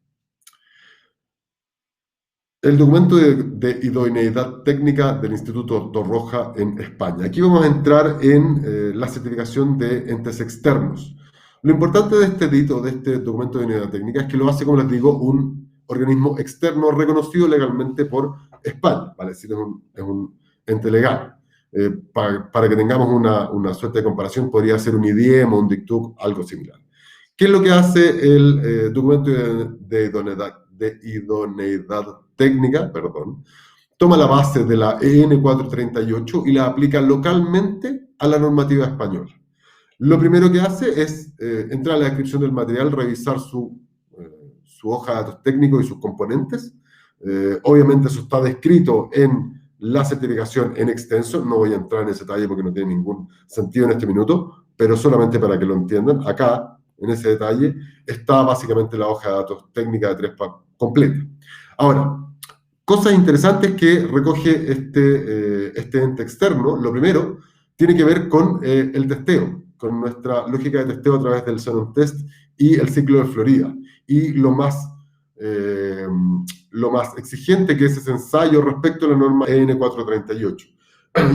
El documento de idoneidad técnica del Instituto Torroja en España. Aquí vamos a entrar en la certificación de entes externos. Lo importante de este edito, de este documento de idoneidad técnica, es que lo hace, como les digo, un organismo externo reconocido legalmente por España, ¿vale? Es decir, es un ente legal. Para que tengamos una suerte de comparación, podría ser un IDIEM o un DICTUC, algo similar. ¿Qué es lo que hace el documento de idoneidad técnica? Toma la base de la EN 438 y la aplica localmente a la normativa española. Lo primero que hace es entrar a la descripción del material, revisar su hoja de datos técnicos y sus componentes. Obviamente eso está descrito en la certificación en extenso. No voy a entrar en ese detalle porque no tiene ningún sentido en este minuto, pero solamente para que lo entiendan. Acá, en ese detalle, está básicamente la hoja de datos técnica de Trespa completa. Ahora, Cosas interesantes que recoge este ente externo. Lo primero tiene que ver con el testeo, con nuestra lógica de testeo a través del Xenon Test y el ciclo de Florida. Y lo más exigente que es ese ensayo respecto a la norma EN 438.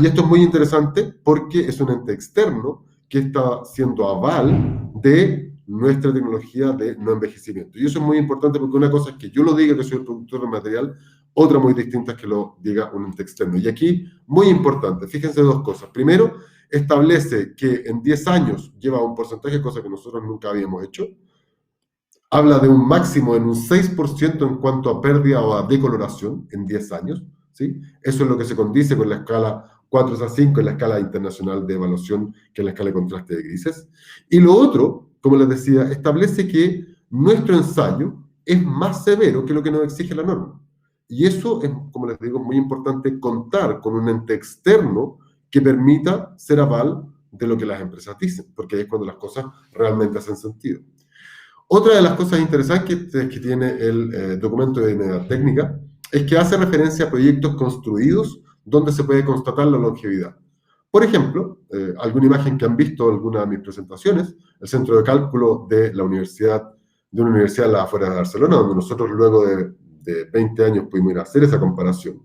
Y esto es muy interesante porque es un ente externo que está siendo aval de nuestra tecnología de no envejecimiento. Y eso es muy importante porque una cosa es que yo lo diga, que soy el productor del material, otra muy distinta es que lo diga un ente externo. Y aquí, muy importante, fíjense dos cosas. Primero, establece que en 10 años lleva un porcentaje, cosa que nosotros nunca habíamos hecho. Habla de un máximo en un 6% en cuanto a pérdida o a decoloración en 10 años. ¿Sí? Eso es lo que se condice con la escala 4-5 en la escala internacional de evaluación, que es la escala de contraste de grises. Y lo otro, como les decía, establece que nuestro ensayo es más severo que lo que nos exige la norma. Y eso es, como les digo, muy importante contar con un ente externo que permita ser aval de lo que las empresas dicen, porque ahí es cuando las cosas realmente hacen sentido. Otra de las cosas interesantes que tiene el documento de unidad técnica es que hace referencia a proyectos construidos donde se puede constatar la longevidad. Por ejemplo, alguna imagen que han visto en alguna de mis presentaciones, el centro de cálculo de una universidad a las afueras de Barcelona, donde nosotros luego de 20 años pudimos ir a hacer esa comparación.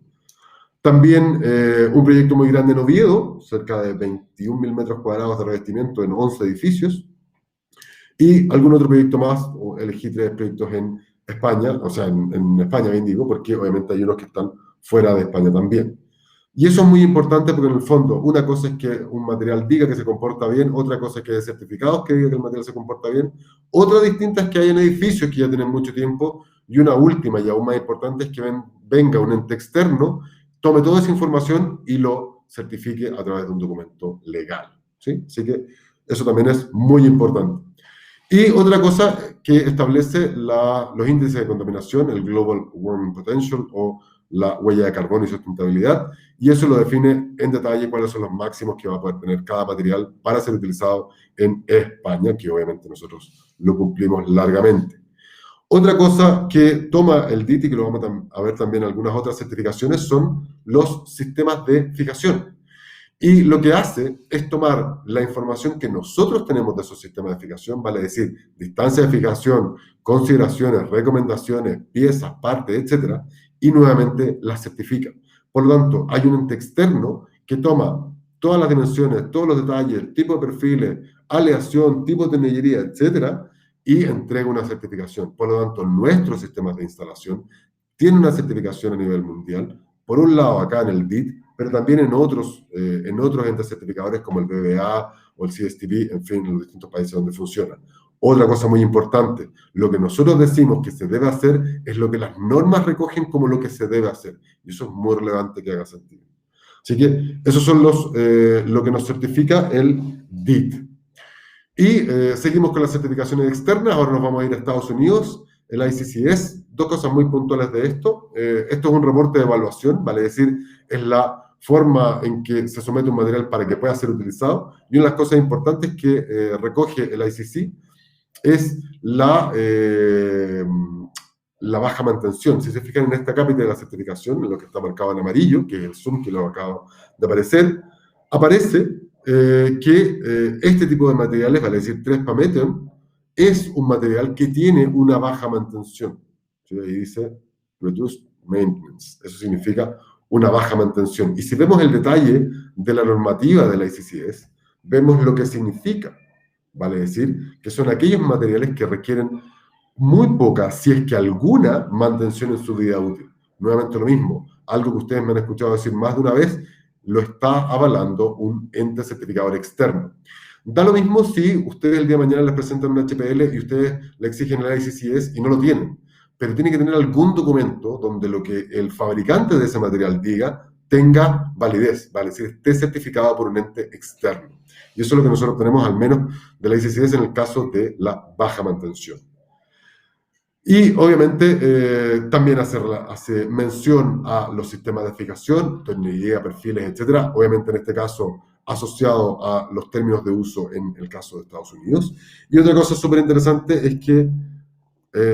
También un proyecto muy grande en Oviedo, cerca de 21.000 metros cuadrados de revestimiento en 11 edificios, y algún otro proyecto más, o elegí 3 proyectos en España, o sea, en España bien digo, porque obviamente hay unos que están fuera de España también. Y eso es muy importante porque en el fondo, una cosa es que un material diga que se comporta bien, otra cosa es que hay certificados que digan que el material se comporta bien, otra distinta es que hay en edificios que ya tienen mucho tiempo, y una última y aún más importante es que venga un ente externo, tome toda esa información y lo certifique a través de un documento legal. ¿Sí? Así que eso también es muy importante. Y otra cosa que establece los índices de contaminación, el Global Warming Potential o la huella de carbono y sustentabilidad, y eso lo define en detalle cuáles son los máximos que va a poder tener cada material para ser utilizado en España, que obviamente nosotros lo cumplimos largamente. Otra cosa que toma el DIT y que lo vamos a ver también en algunas otras certificaciones son los sistemas de fijación. Y lo que hace es tomar la información que nosotros tenemos de esos sistemas de fijación, vale decir, distancia de fijación, consideraciones, recomendaciones, piezas, partes, etcétera, y nuevamente las certifica. Por lo tanto, hay un ente externo que toma todas las dimensiones, todos los detalles, tipo de perfiles, aleación, tipo de tornillería, etcétera, y entrega una certificación. Por lo tanto, nuestros sistemas de instalación tienen una certificación a nivel mundial. Por un lado, acá en el DIT, pero también en otros entes certificadores como el BBA o el CSTP, en fin, en los distintos países donde funciona. Otra cosa muy importante, lo que nosotros decimos que se debe hacer es lo que las normas recogen como lo que se debe hacer. Y eso es muy relevante que haga sentido. Así que esos son lo que nos certifica el DIT. Y seguimos con las certificaciones externas. Ahora nos vamos a ir a Estados Unidos, el ICCS. Dos cosas muy puntuales de esto. Esto es un reporte de evaluación, vale decir, es la forma en que se somete un material para que pueda ser utilizado. Y una de las cosas importantes que recoge el ICC es la baja mantención. Si se fijan en esta cápita de la certificación, en lo que está marcado en amarillo, que es el zoom que lo acaba de aparecer, aparece que este tipo de materiales, vale decir 3 Meteon, es un material que tiene una baja mantención. ¿Sí? Ahí dice Reduced Maintenance. Eso significa una baja mantención. Y si vemos el detalle de la normativa de la ICCS, vemos lo que significa. Vale decir que son aquellos materiales que requieren muy poca, si es que alguna, mantención en su vida útil. Nuevamente lo mismo, algo que ustedes me han escuchado decir más de una vez, lo está avalando un ente certificador externo. Da lo mismo si ustedes el día de mañana les presentan un HPL y ustedes le exigen el ICCS y no lo tienen, pero tiene que tener algún documento donde lo que el fabricante de ese material diga tenga validez, vale decir, esté certificado por un ente externo. Y eso es lo que nosotros tenemos, al menos de la ICCS, en el caso de la baja mantención. Y obviamente también hace mención a los sistemas de fijación, tornillería, perfiles, etcétera. Obviamente en este caso asociado a los términos de uso en el caso de Estados Unidos. Y otra cosa súper interesante es que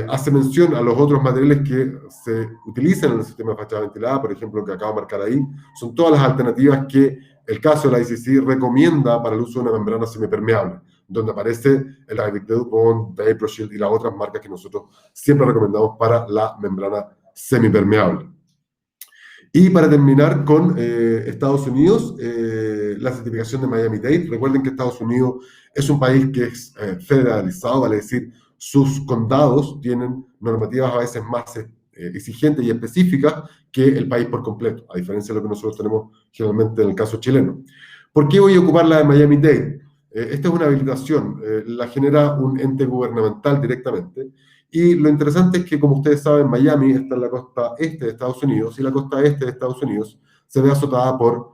hace mención a los otros materiales que se utilizan en el sistema de fachada ventilada, por ejemplo, que acabo de marcar ahí, son todas las alternativas que el caso de la ICC recomienda para el uso de una membrana semipermeable, donde aparece el Avic de DuPont, VaporShield y las otras marcas que nosotros siempre recomendamos para la membrana semipermeable. Y para terminar con Estados Unidos, la certificación de Miami-Dade. Recuerden que Estados Unidos es un país que es federalizado, vale decir, sus condados tienen normativas a veces más exigentes y específicas que el país por completo, a diferencia de lo que nosotros tenemos generalmente en el caso chileno. ¿Por qué voy a ocupar la de Miami-Dade? Esta es una habilitación, la genera un ente gubernamental directamente. Y lo interesante es que, como ustedes saben, Miami está en la costa este de Estados Unidos y la costa este de Estados Unidos se ve azotada por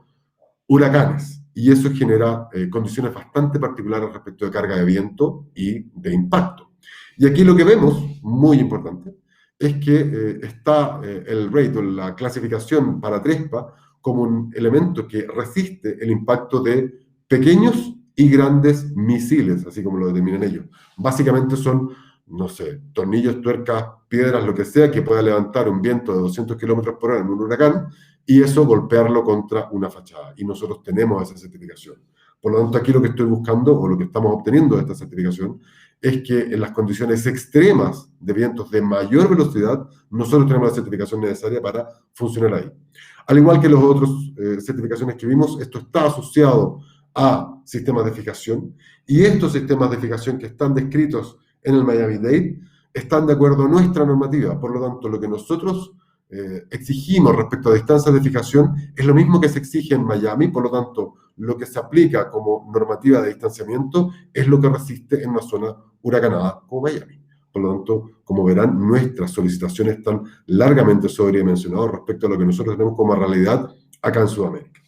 huracanes. Y eso genera condiciones bastante particulares respecto de carga de viento y de impacto. Y aquí lo que vemos, muy importante, es que está el rate o la clasificación para Trespa como un elemento que resiste el impacto de pequeños y grandes misiles, así como lo determinan ellos. Básicamente son, no sé, tornillos, tuercas, piedras, lo que sea, que pueda levantar un viento de 200 kilómetros por hora en un huracán y eso golpearlo contra una fachada. Y nosotros tenemos esa certificación. Por lo tanto, aquí lo que estoy buscando, o lo que estamos obteniendo de esta certificación, es que en las condiciones extremas de vientos de mayor velocidad, nosotros tenemos la certificación necesaria para funcionar ahí. Al igual que las otras certificaciones que vimos, esto está asociado a sistemas de fijación, y estos sistemas de fijación que están descritos en el Miami-Dade están de acuerdo a nuestra normativa. Por lo tanto, lo que nosotros exigimos respecto a distancias de fijación es lo mismo que se exige en Miami. Por lo tanto, lo que se aplica como normativa de distanciamiento es lo que resiste en una zona huracanada como Miami. Por lo tanto, como verán, nuestras solicitaciones están largamente sobredimensionadas respecto a lo que nosotros tenemos como realidad acá en Sudamérica.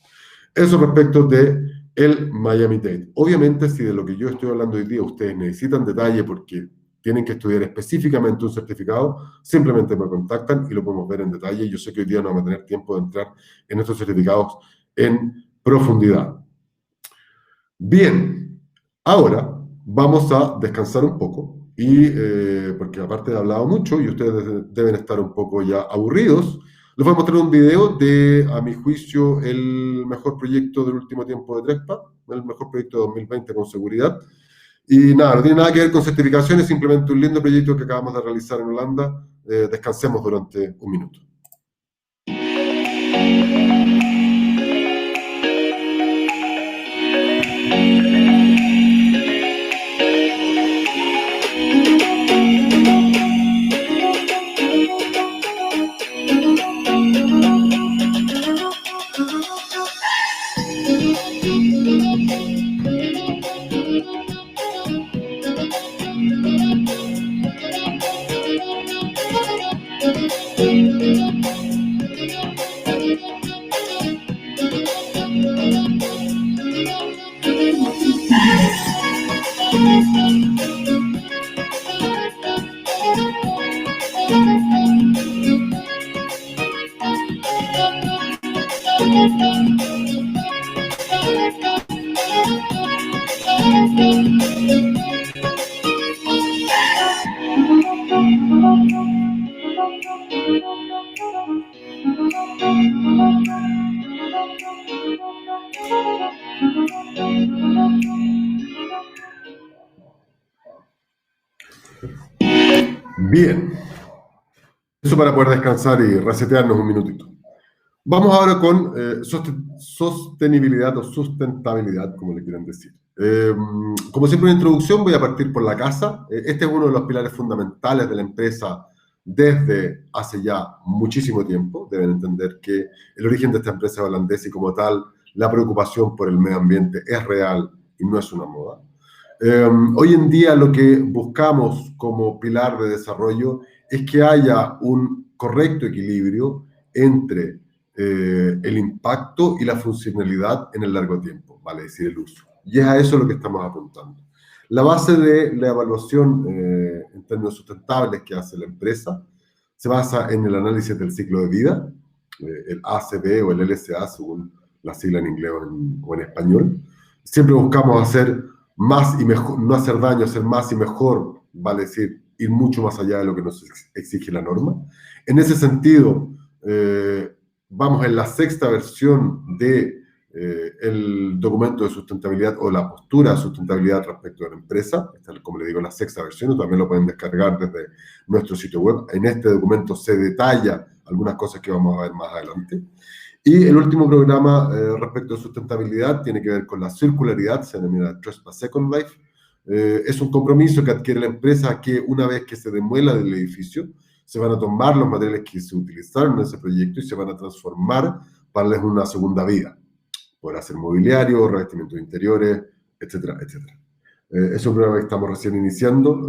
Eso respecto de el Miami-Dade. Obviamente, si de lo que yo estoy hablando hoy día ustedes necesitan detalle porque tienen que estudiar específicamente un certificado, simplemente me contactan y lo podemos ver en detalle. Yo sé que hoy día no vamos a tener tiempo de entrar en estos certificados en profundidad. Bien, ahora vamos a descansar un poco, y porque aparte he hablado mucho y ustedes deben estar un poco ya aburridos, les voy a mostrar un video de, a mi juicio, el mejor proyecto del último tiempo de Trespa, el mejor proyecto de 2020 con seguridad. Y nada, no tiene nada que ver con certificaciones, simplemente un lindo proyecto que acabamos de realizar en Holanda. Descansemos durante un minuto. Bien, eso para poder descansar y resetearnos un minutito. Vamos ahora con sostenibilidad o sustentabilidad, como le quieran decir. Como siempre, una introducción, voy a partir por la casa. Este es uno de los pilares fundamentales de la empresa desde hace ya muchísimo tiempo. Deben entender que el origen de esta empresa es holandesa y como tal, la preocupación por el medio ambiente es real y no es una moda. Hoy en día lo que buscamos como pilar de desarrollo es que haya un correcto equilibrio entre el impacto y la funcionalidad en el largo tiempo, vale decir, el uso. Y es a eso lo que estamos apuntando. La base de la evaluación en términos sustentables que hace la empresa se basa en el análisis del ciclo de vida, el ACV o el LCA, según la sigla en inglés o en español. Siempre buscamos hacer más y mejor, no hacer daño, hacer más y mejor, vale decir, ir mucho más allá de lo que nos exige la norma. En ese sentido, vamos en la sexta versión de el documento de sustentabilidad o la postura de sustentabilidad respecto de la empresa. Esta es, como le digo, la sexta versión, también lo pueden descargar desde nuestro sitio web. En este documento se detalla algunas cosas que vamos a ver más adelante. Y el último programa respecto a sustentabilidad tiene que ver con la circularidad, se denomina Trespass Second Life. Es un compromiso que adquiere la empresa que una vez que se demuela del edificio, se van a tomar los materiales que se utilizaron en ese proyecto y se van a transformar para darles una segunda vida. Podrá ser mobiliario, revestimientos interiores, etcétera, etcétera. Es un programa que estamos recién iniciando.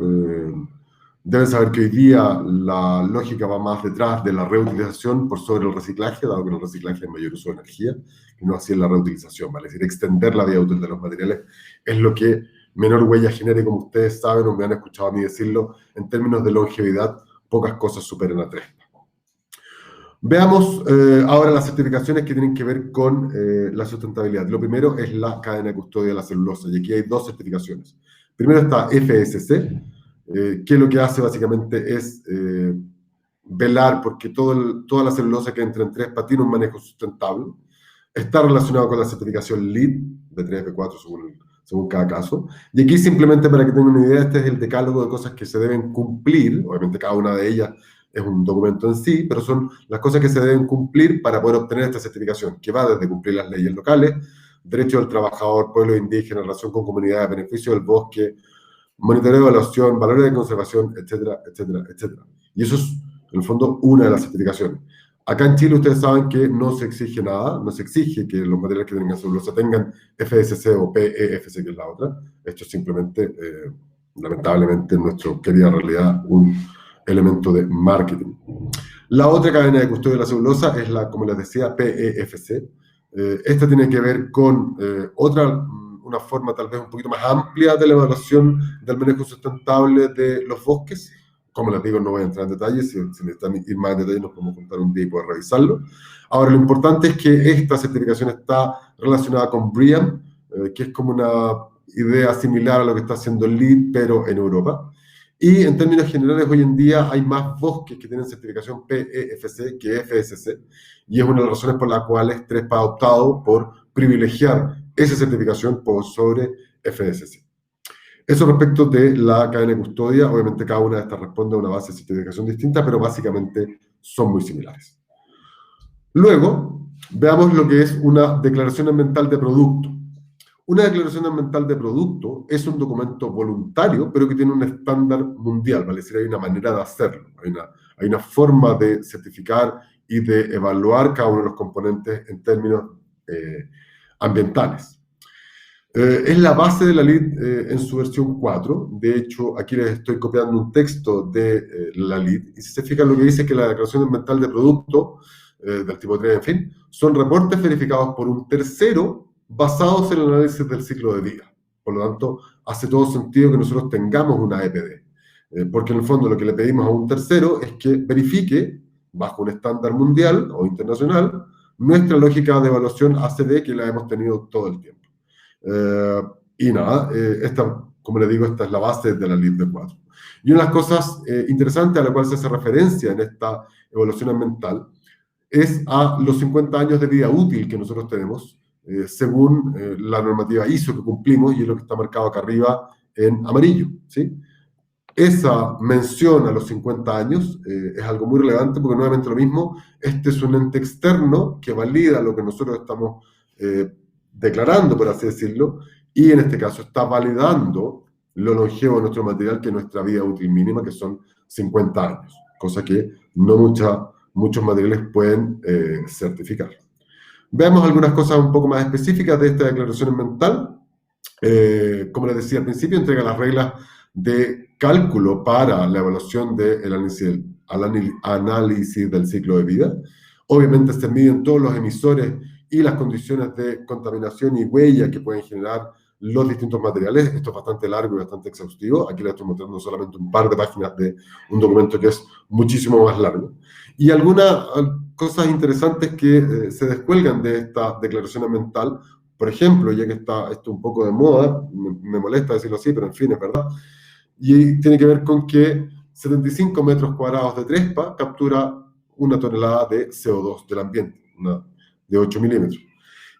Deben saber que hoy día la lógica va más detrás de la reutilización por sobre el reciclaje, dado que en el reciclaje hay mayor uso de energía, y no así en la reutilización, ¿vale? Es decir, extender la vida útil de los materiales es lo que menor huella genere, como ustedes saben o me han escuchado a mí decirlo, en términos de longevidad, pocas cosas superan a 3. Veamos ahora las certificaciones que tienen que ver con la sustentabilidad. Lo primero es la cadena de custodia de la celulosa, y aquí hay 2 certificaciones. Primero está FSC, que lo que hace básicamente es velar porque toda la celulosa que entra en TRESPA tiene un manejo sustentable. Está relacionado con la certificación LEED, de 3F4 según cada caso. Y aquí simplemente para que tengan una idea, este es el decálogo de cosas que se deben cumplir. Obviamente cada una de ellas es un documento en sí, pero son las cosas que se deben cumplir para poder obtener esta certificación, que va desde cumplir las leyes locales, derechos del trabajador, pueblos indígenas, relación con comunidades, beneficio del bosque, monitoreo, evaluación, valores de conservación, etcétera, etcétera, etcétera. Y eso es, en el fondo, una de las certificaciones. Acá en Chile ustedes saben que no se exige nada, no se exige que los materiales que tengan celulosa tengan FSC o PEFC, que es la otra. Esto es simplemente, lamentablemente, en nuestra querida realidad, un elemento de marketing. La otra cadena de custodia de la celulosa es la, como les decía, PEFC. Esta tiene que ver con una forma tal vez un poquito más amplia de la evaluación del manejo sustentable de los bosques. Como les digo, no voy a entrar en detalles, si necesitan ir más en detalle nos podemos juntar un día y poder revisarlo. Ahora, lo importante es que esta certificación está relacionada con BREEAM, que es como una idea similar a lo que está haciendo LEED, pero en Europa. Y en términos generales, hoy en día hay más bosques que tienen certificación PEFC que FSC, y es una de las razones por las cuales TRESPA ha optado por privilegiar esa certificación por sobre FSC. Eso respecto de la cadena de custodia. Obviamente cada una de estas responde a una base de certificación distinta, pero básicamente son muy similares. Luego, veamos lo que es una declaración ambiental de producto. Una declaración ambiental de producto es un documento voluntario, pero que tiene un estándar mundial, ¿vale? Es decir, hay una manera de hacerlo, hay una forma de certificar y de evaluar cada uno de los componentes en términos ambientales. Es la base de la LEED en su versión 4. De hecho, aquí les estoy copiando un texto de la LEED. Y si se fijan, lo que dice es que la declaración ambiental de producto, del tipo 3, en fin, son reportes verificados por un tercero basados en el análisis del ciclo de vida. Por lo tanto, hace todo sentido que nosotros tengamos una EPD. Porque en el fondo lo que le pedimos a un tercero es que verifique, bajo un estándar mundial o internacional, nuestra lógica de evaluación ACD que la hemos tenido todo el tiempo. Y nada, como les digo, esta es la base de la LEED de 4. Y una de las cosas interesantes a la cual se hace referencia en esta evaluación ambiental es a los 50 años de vida útil que nosotros tenemos, según la normativa ISO que cumplimos, y es lo que está marcado acá arriba en amarillo, ¿sí? Esa mención a los 50 años es algo muy relevante porque nuevamente lo mismo, este es un ente externo que valida lo que nosotros estamos declarando, por así decirlo, y en este caso está validando lo longevo de nuestro material, que es nuestra vida útil mínima, que son 50 años, cosa que no muchos materiales pueden certificar. Veamos algunas cosas un poco más específicas de esta declaración ambiental. Como les decía al principio, entrega las reglas de cálculo para la evaluación del análisis del ciclo de vida. Obviamente se miden todos los emisores y las condiciones de contaminación y huella que pueden generar los distintos materiales. Esto es bastante largo y bastante exhaustivo. Aquí les estoy mostrando solamente un par de páginas de un documento que es muchísimo más largo. Y algunas cosas interesantes que se descuelgan de esta declaración ambiental. Por ejemplo, ya que está esto un poco de moda, me molesta decirlo así, pero en fin, es verdad. Y tiene que ver con que 75 metros cuadrados de trespa captura 1 tonelada de CO2 del ambiente, de 8 milímetros.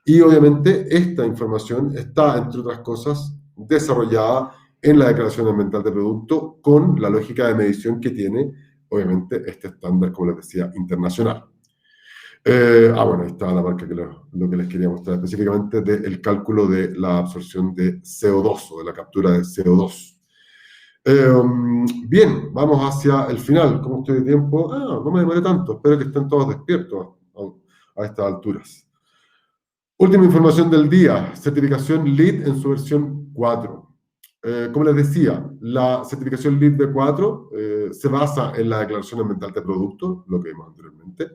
Y obviamente esta información está, entre otras cosas, desarrollada en la declaración ambiental de producto con la lógica de medición que tiene, obviamente, este estándar, como les decía, internacional. Bueno, ahí está la marca que lo que les quería mostrar específicamente del cálculo de la absorción de CO2 o de la captura de CO2. Bien, vamos hacia el final. ¿Cómo estoy de tiempo? No me demoré tanto. Espero que estén todos despiertos a estas alturas. Última información del día, certificación LEED en su versión 4. Como les decía, la certificación LEED V4 se basa en la declaración ambiental de producto, lo que vimos anteriormente.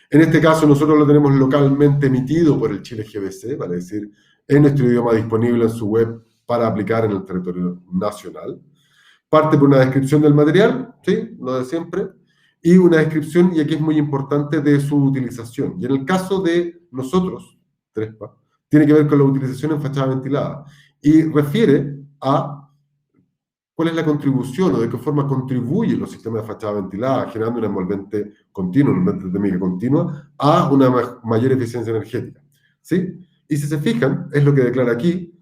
En este caso, nosotros lo tenemos localmente emitido por el Chile GBC, vale decir, en nuestro idioma disponible en su web para aplicar en el territorio nacional. Parte por una descripción del material, ¿sí? Lo de siempre, y una descripción, y aquí es muy importante, de su utilización. Y en el caso de nosotros, Trespa, tiene que ver con la utilización en fachada ventilada y refiere a cuál es la contribución o de qué forma contribuyen los sistemas de fachada ventilada generando un envolvente continuo, una envolvente térmica continua, a una mayor eficiencia energética. ¿Sí? Y si se fijan, es lo que declara aquí,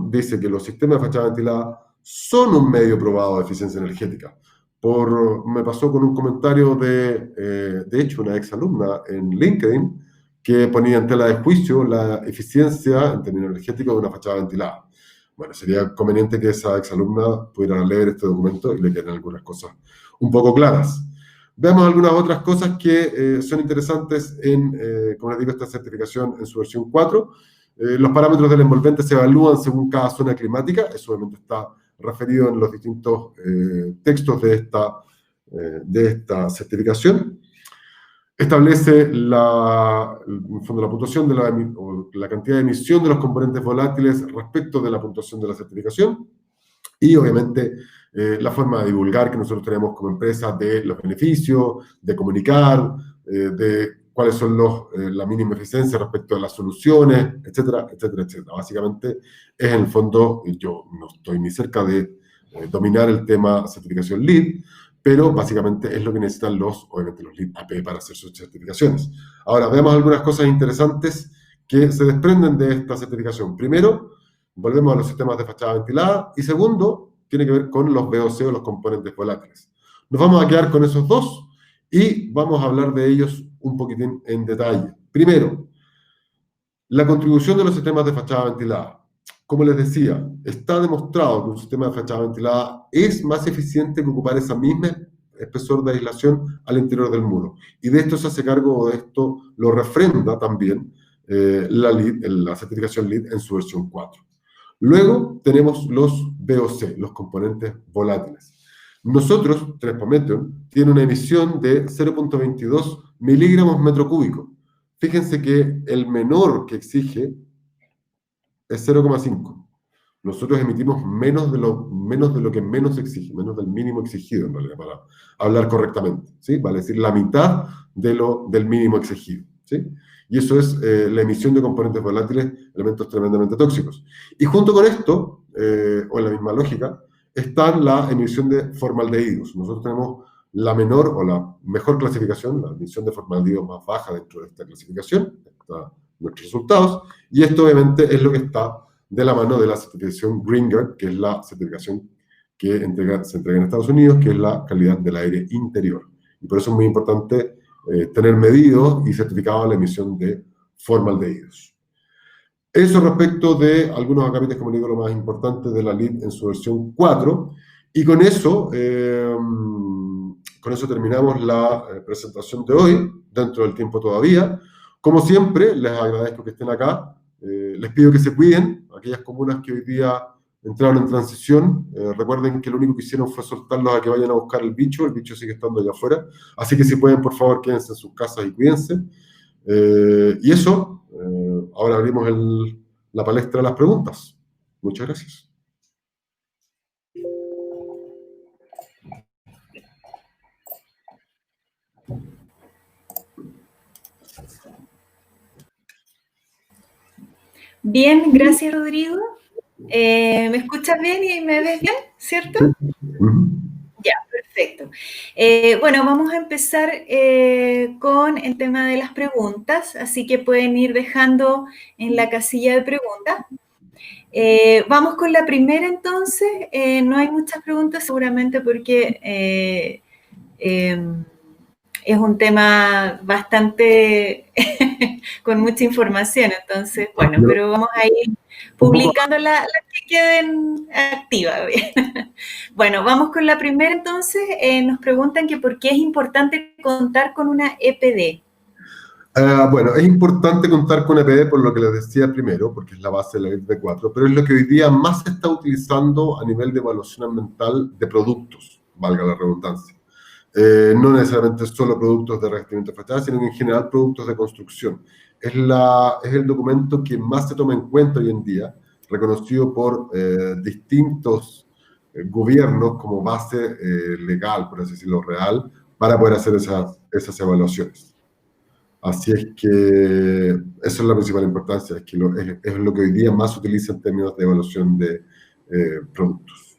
dice que los sistemas de fachada ventilada son un medio probado de eficiencia energética. Me pasó con un comentario de hecho, una exalumna en LinkedIn, que ponía en tela de juicio la eficiencia en términos energéticos de una fachada ventilada. Bueno, sería conveniente que esa exalumna pudiera leer este documento y le queden algunas cosas un poco claras. Veamos algunas otras cosas que son interesantes como les digo, esta certificación en su versión 4. Los parámetros del envolvente se evalúan según cada zona climática, eso obviamente está referido en los distintos textos de esta certificación. Establece en fondo, la puntuación de la cantidad de emisión de los componentes volátiles respecto de la puntuación de la certificación y obviamente la forma de divulgar que nosotros tenemos como empresa de los beneficios, de comunicar, de cuáles son la mínima eficiencia respecto a las soluciones, etcétera, etcétera, etcétera. Básicamente es en el fondo, yo no estoy ni cerca de dominar el tema certificación LEED, pero básicamente es lo que necesitan obviamente los LEED AP para hacer sus certificaciones. Ahora, veamos algunas cosas interesantes que se desprenden de esta certificación. Primero, volvemos a los sistemas de fachada ventilada, y segundo, tiene que ver con los VOC o los componentes volátiles. Nos vamos a quedar con esos dos y vamos a hablar de ellos un poquitín en detalle. Primero, la contribución de los sistemas de fachada ventilada. Como les decía, está demostrado que un sistema de fachada ventilada es más eficiente que ocupar esa misma espesor de aislación al interior del muro. Y de esto se hace cargo, o de esto lo refrenda también la certificación LEED en su versión 4. Luego tenemos los VOC, los componentes volátiles. Nosotros, Trespa Meteon, tiene una emisión de 0.22 miligramos metro cúbico. Fíjense que el menor que exige es 0,5. Nosotros emitimos menos de lo que menos exige, menos del mínimo exigido, en realidad, para hablar correctamente, ¿sí? Vale decir, la mitad del mínimo exigido, ¿sí? Y eso es la emisión de componentes volátiles, elementos tremendamente tóxicos. Y junto con esto, o en la misma lógica, está la emisión de formaldehídos. Nosotros tenemos la menor o la mejor clasificación, la emisión de formaldehídos más baja dentro de esta clasificación, está nuestros resultados, y esto obviamente es lo que está de la mano de la certificación Green Guard, que es la certificación que se entrega en Estados Unidos, que es la calidad del aire interior. Y por eso es muy importante tener medido y certificado la emisión de formaldehídos. Eso respecto de algunos acapites, como digo, lo más importante de la LEED en su versión 4. Y con eso terminamos la presentación de hoy, dentro del tiempo todavía. Como siempre, les agradezco que estén acá. Les pido que se cuiden, aquellas comunas que hoy día entraron en transición. Recuerden que lo único que hicieron fue soltarlos a que vayan a buscar el bicho sigue estando allá afuera. Así que si pueden, por favor, quédense en sus casas y cuídense. Y eso, ahora abrimos la palestra de las preguntas. Muchas gracias. Bien, gracias, Rodrigo. ¿Me escuchas bien y me ves bien, cierto? Sí. Ya, perfecto. Perfecto. Bueno, vamos a empezar con el tema de las preguntas, así que pueden ir dejando en la casilla de preguntas. Vamos con la primera entonces. No hay muchas preguntas seguramente porque es un tema bastante con mucha información, entonces, bueno, Yo pero vamos a ir un poco, publicando las que queden activas. Bueno, vamos con la primera entonces. Nos preguntan que por qué es importante contar con una EPD. bueno, es importante contar con EPD por lo que les decía primero, porque es la base de la ley B4, pero es lo que hoy día más se está utilizando a nivel de evaluación ambiental de productos, valga la redundancia. No necesariamente solo productos de revestimiento de fachada, sino que en general productos de construcción. Es el documento que más se toma en cuenta hoy en día, reconocido por distintos gobiernos como base legal, por así decirlo, real, para poder hacer esas evaluaciones. Así es que eso es la principal importancia, es que es lo que hoy día más se utiliza en términos de evaluación de productos.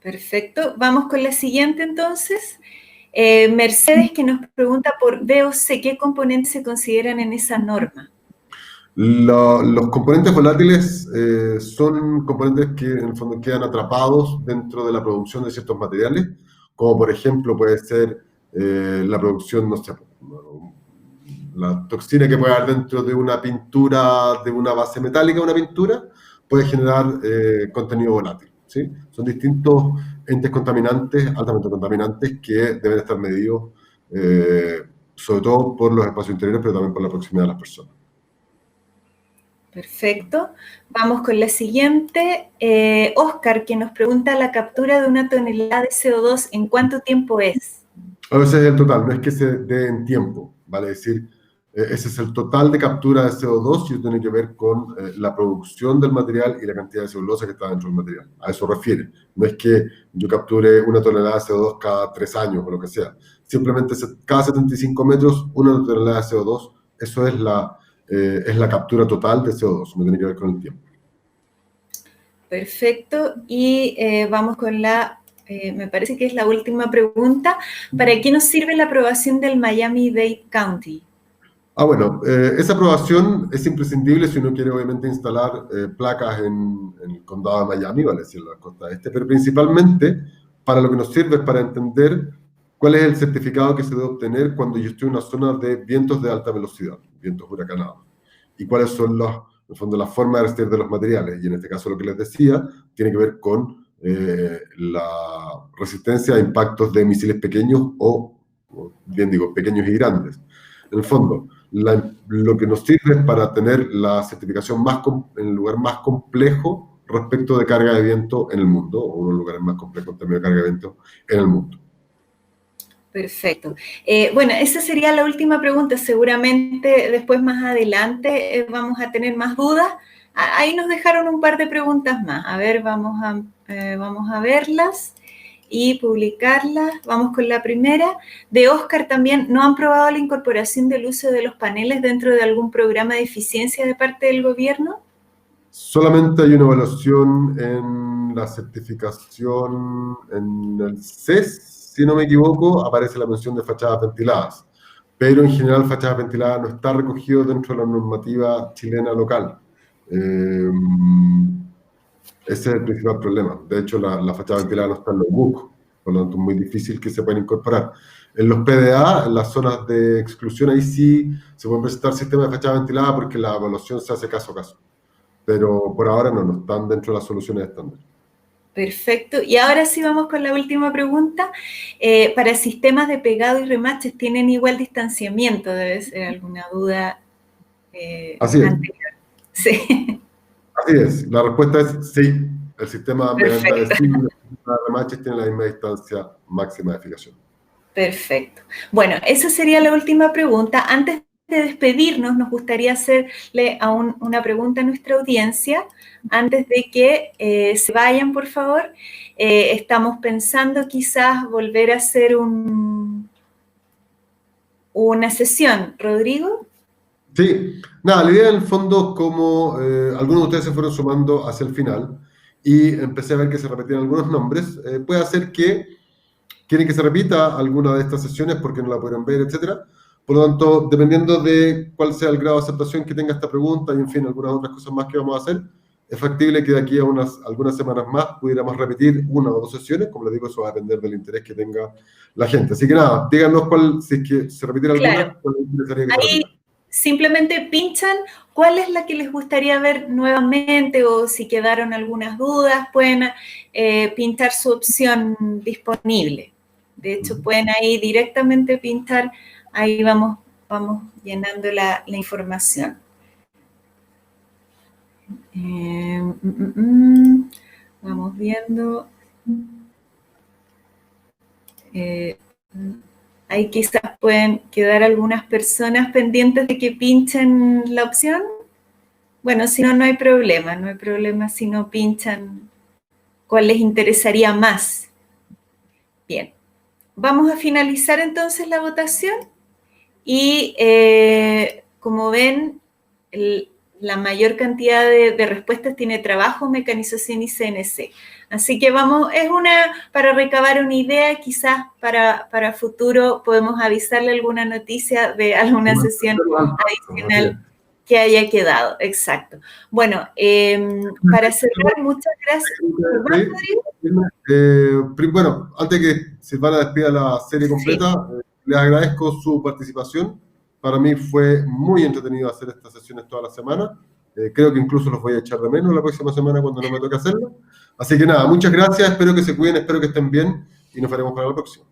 Perfecto. Vamos con la siguiente entonces. Mercedes, que nos pregunta por VOC, ¿qué componentes se consideran en esa norma? Los componentes volátiles son componentes que en el fondo quedan atrapados dentro de la producción de ciertos materiales, como por ejemplo puede ser la producción, no sé, la toxina que puede haber dentro de una pintura, de una base metálica de una pintura, puede generar contenido volátil, ¿sí? Son distintos entes contaminantes, altamente contaminantes, que deben estar medidos sobre todo por los espacios interiores, pero también por la proximidad de las personas. Perfecto. Vamos con la siguiente. Oscar, que nos pregunta la captura de 1 tonelada de CO2, ¿en cuánto tiempo es? Ese es el total, no es que se dé en tiempo, vale decir, ese es el total de captura de CO2 y eso tiene que ver con la producción del material y la cantidad de celulosa que está dentro del material. A eso refiere. No es que yo capture 1 tonelada de CO2 cada 3 años o lo que sea. Simplemente cada 75 metros, 1 tonelada de CO2, eso es la captura total de CO2, no tiene que ver con el tiempo. Perfecto. Y vamos con me parece que es la última pregunta. ¿Para qué nos sirve la aprobación del Miami-Dade County? Bueno, esa aprobación es imprescindible si uno quiere obviamente instalar placas en el condado de Miami, vale decir, en la costa este, pero principalmente para lo que nos sirve es para entender cuál es el certificado que se debe obtener cuando yo estoy en una zona de vientos de alta velocidad, vientos huracanados, y cuáles son en el fondo, la forma de resistir de los materiales, y en este caso lo que les decía tiene que ver con la resistencia a impactos de misiles pequeños o bien digo, pequeños y grandes. En el fondo, lo que nos sirve es para tener la certificación en el lugar más complejo respecto de carga de viento en el mundo, o uno de los lugares más complejos también de carga de viento en el mundo. Perfecto. Bueno, esa sería la última pregunta. Seguramente después, más adelante, vamos a tener más dudas. Ahí nos dejaron un par de preguntas más. A ver, vamos a verlas y publicarlas. Vamos con la primera. De Oscar también, ¿no han probado la incorporación del uso de los paneles dentro de algún programa de eficiencia de parte del gobierno? Solamente hay una evaluación en la certificación en el CES, si no me equivoco, aparece la mención de fachadas ventiladas, pero en general fachadas ventiladas no está recogido dentro de la normativa chilena local. Ese es el principal problema. De hecho, la fachada ventilada no está en los BUC, por lo tanto es muy difícil que se puedan incorporar. En los PDA, en las zonas de exclusión, ahí sí se pueden presentar sistemas de fachada ventilada porque la evaluación se hace caso a caso. Pero por ahora no están dentro de las soluciones estándar. Perfecto. Y ahora sí vamos con la última pregunta. Para sistemas de pegado y remaches, ¿tienen igual distanciamiento? Debe ser alguna duda Así es. anterior. Sí. Así es. La respuesta es sí. El sistema mediante adhesivo de remaches tiene la misma distancia máxima de fijación. Perfecto. Bueno, esa sería la última pregunta. Antes de despedirnos, nos gustaría hacerle una pregunta a nuestra audiencia. Antes de que se vayan, por favor, estamos pensando quizás volver a hacer una sesión. ¿Rodrigo? Sí, nada, la idea en el fondo, como algunos de ustedes se fueron sumando hacia el final y empecé a ver que se repetían algunos nombres, puede hacer que quieren que se repita alguna de estas sesiones porque no la pudieron ver, etcétera. Por lo tanto, dependiendo de cuál sea el grado de aceptación que tenga esta pregunta y, en fin, algunas otras cosas más que vamos a hacer, es factible que de aquí a algunas semanas más pudiéramos repetir una o dos sesiones. Como les digo, eso va a depender del interés que tenga la gente. Así que nada, díganos si es que se repitiera alguna, cuál les interesaría que se repita. Simplemente pinchan cuál es la que les gustaría ver nuevamente, o si quedaron algunas dudas, pueden pinchar su opción disponible. De hecho, pueden ahí directamente pinchar, ahí vamos llenando la información. Vamos viendo. Ahí quizás pueden quedar algunas personas pendientes de que pinchen la opción. Bueno, si no, no hay problema si no pinchan cuál les interesaría más. Bien, vamos a finalizar entonces la votación y como ven, la mayor cantidad de respuestas tiene trabajo, mecanización y CNC. Así que es para recabar una idea, quizás para futuro podemos avisarle alguna noticia de alguna sesión adicional que haya quedado. Exacto. Bueno, para cerrar, muchas gracias. Bueno, antes de que Silvana despida la serie completa, les agradezco su participación. Para mí fue muy entretenido hacer estas sesiones toda la semana. Creo que incluso los voy a echar de menos la próxima semana cuando no me toque hacerlo. Así que nada, muchas gracias, espero que se cuiden, espero que estén bien y nos veremos para la próxima.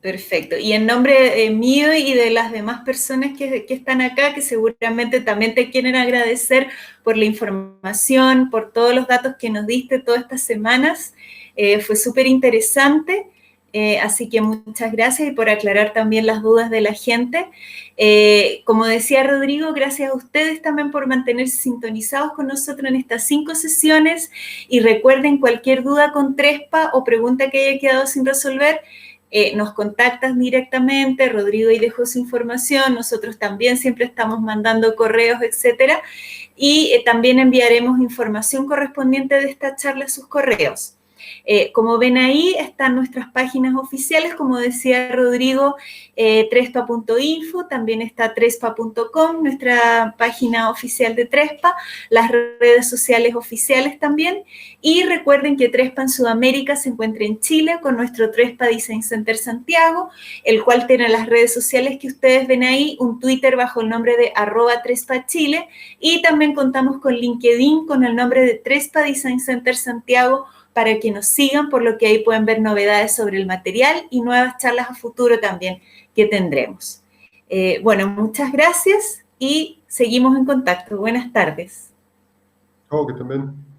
Perfecto. Y en nombre mío y de las demás personas que están acá, que seguramente también te quieren agradecer por la información, por todos los datos que nos diste todas estas semanas. Fue súper interesante. Así que muchas gracias, y por aclarar también las dudas de la gente. Como decía Rodrigo, gracias a ustedes también por mantenerse sintonizados con nosotros en estas 5 sesiones, y recuerden, cualquier duda con Trespa o pregunta que haya quedado sin resolver, nos contactas directamente. Rodrigo ahí dejó su información, nosotros también siempre estamos mandando correos, etcétera, y también enviaremos información correspondiente de esta charla a sus correos. Como ven ahí, están nuestras páginas oficiales, como decía Rodrigo, trespa.info, también está trespa.com, nuestra página oficial de Trespa, las redes sociales oficiales también, y recuerden que Trespa en Sudamérica se encuentra en Chile con nuestro Trespa Design Center Santiago, el cual tiene las redes sociales que ustedes ven ahí, un Twitter bajo el nombre de @TrespaChile, y también contamos con LinkedIn con el nombre de Trespa Design Center Santiago, para que nos sigan, por lo que ahí pueden ver novedades sobre el material y nuevas charlas a futuro también que tendremos. Bueno, muchas gracias y seguimos en contacto. Buenas tardes. Chao, que estén bien.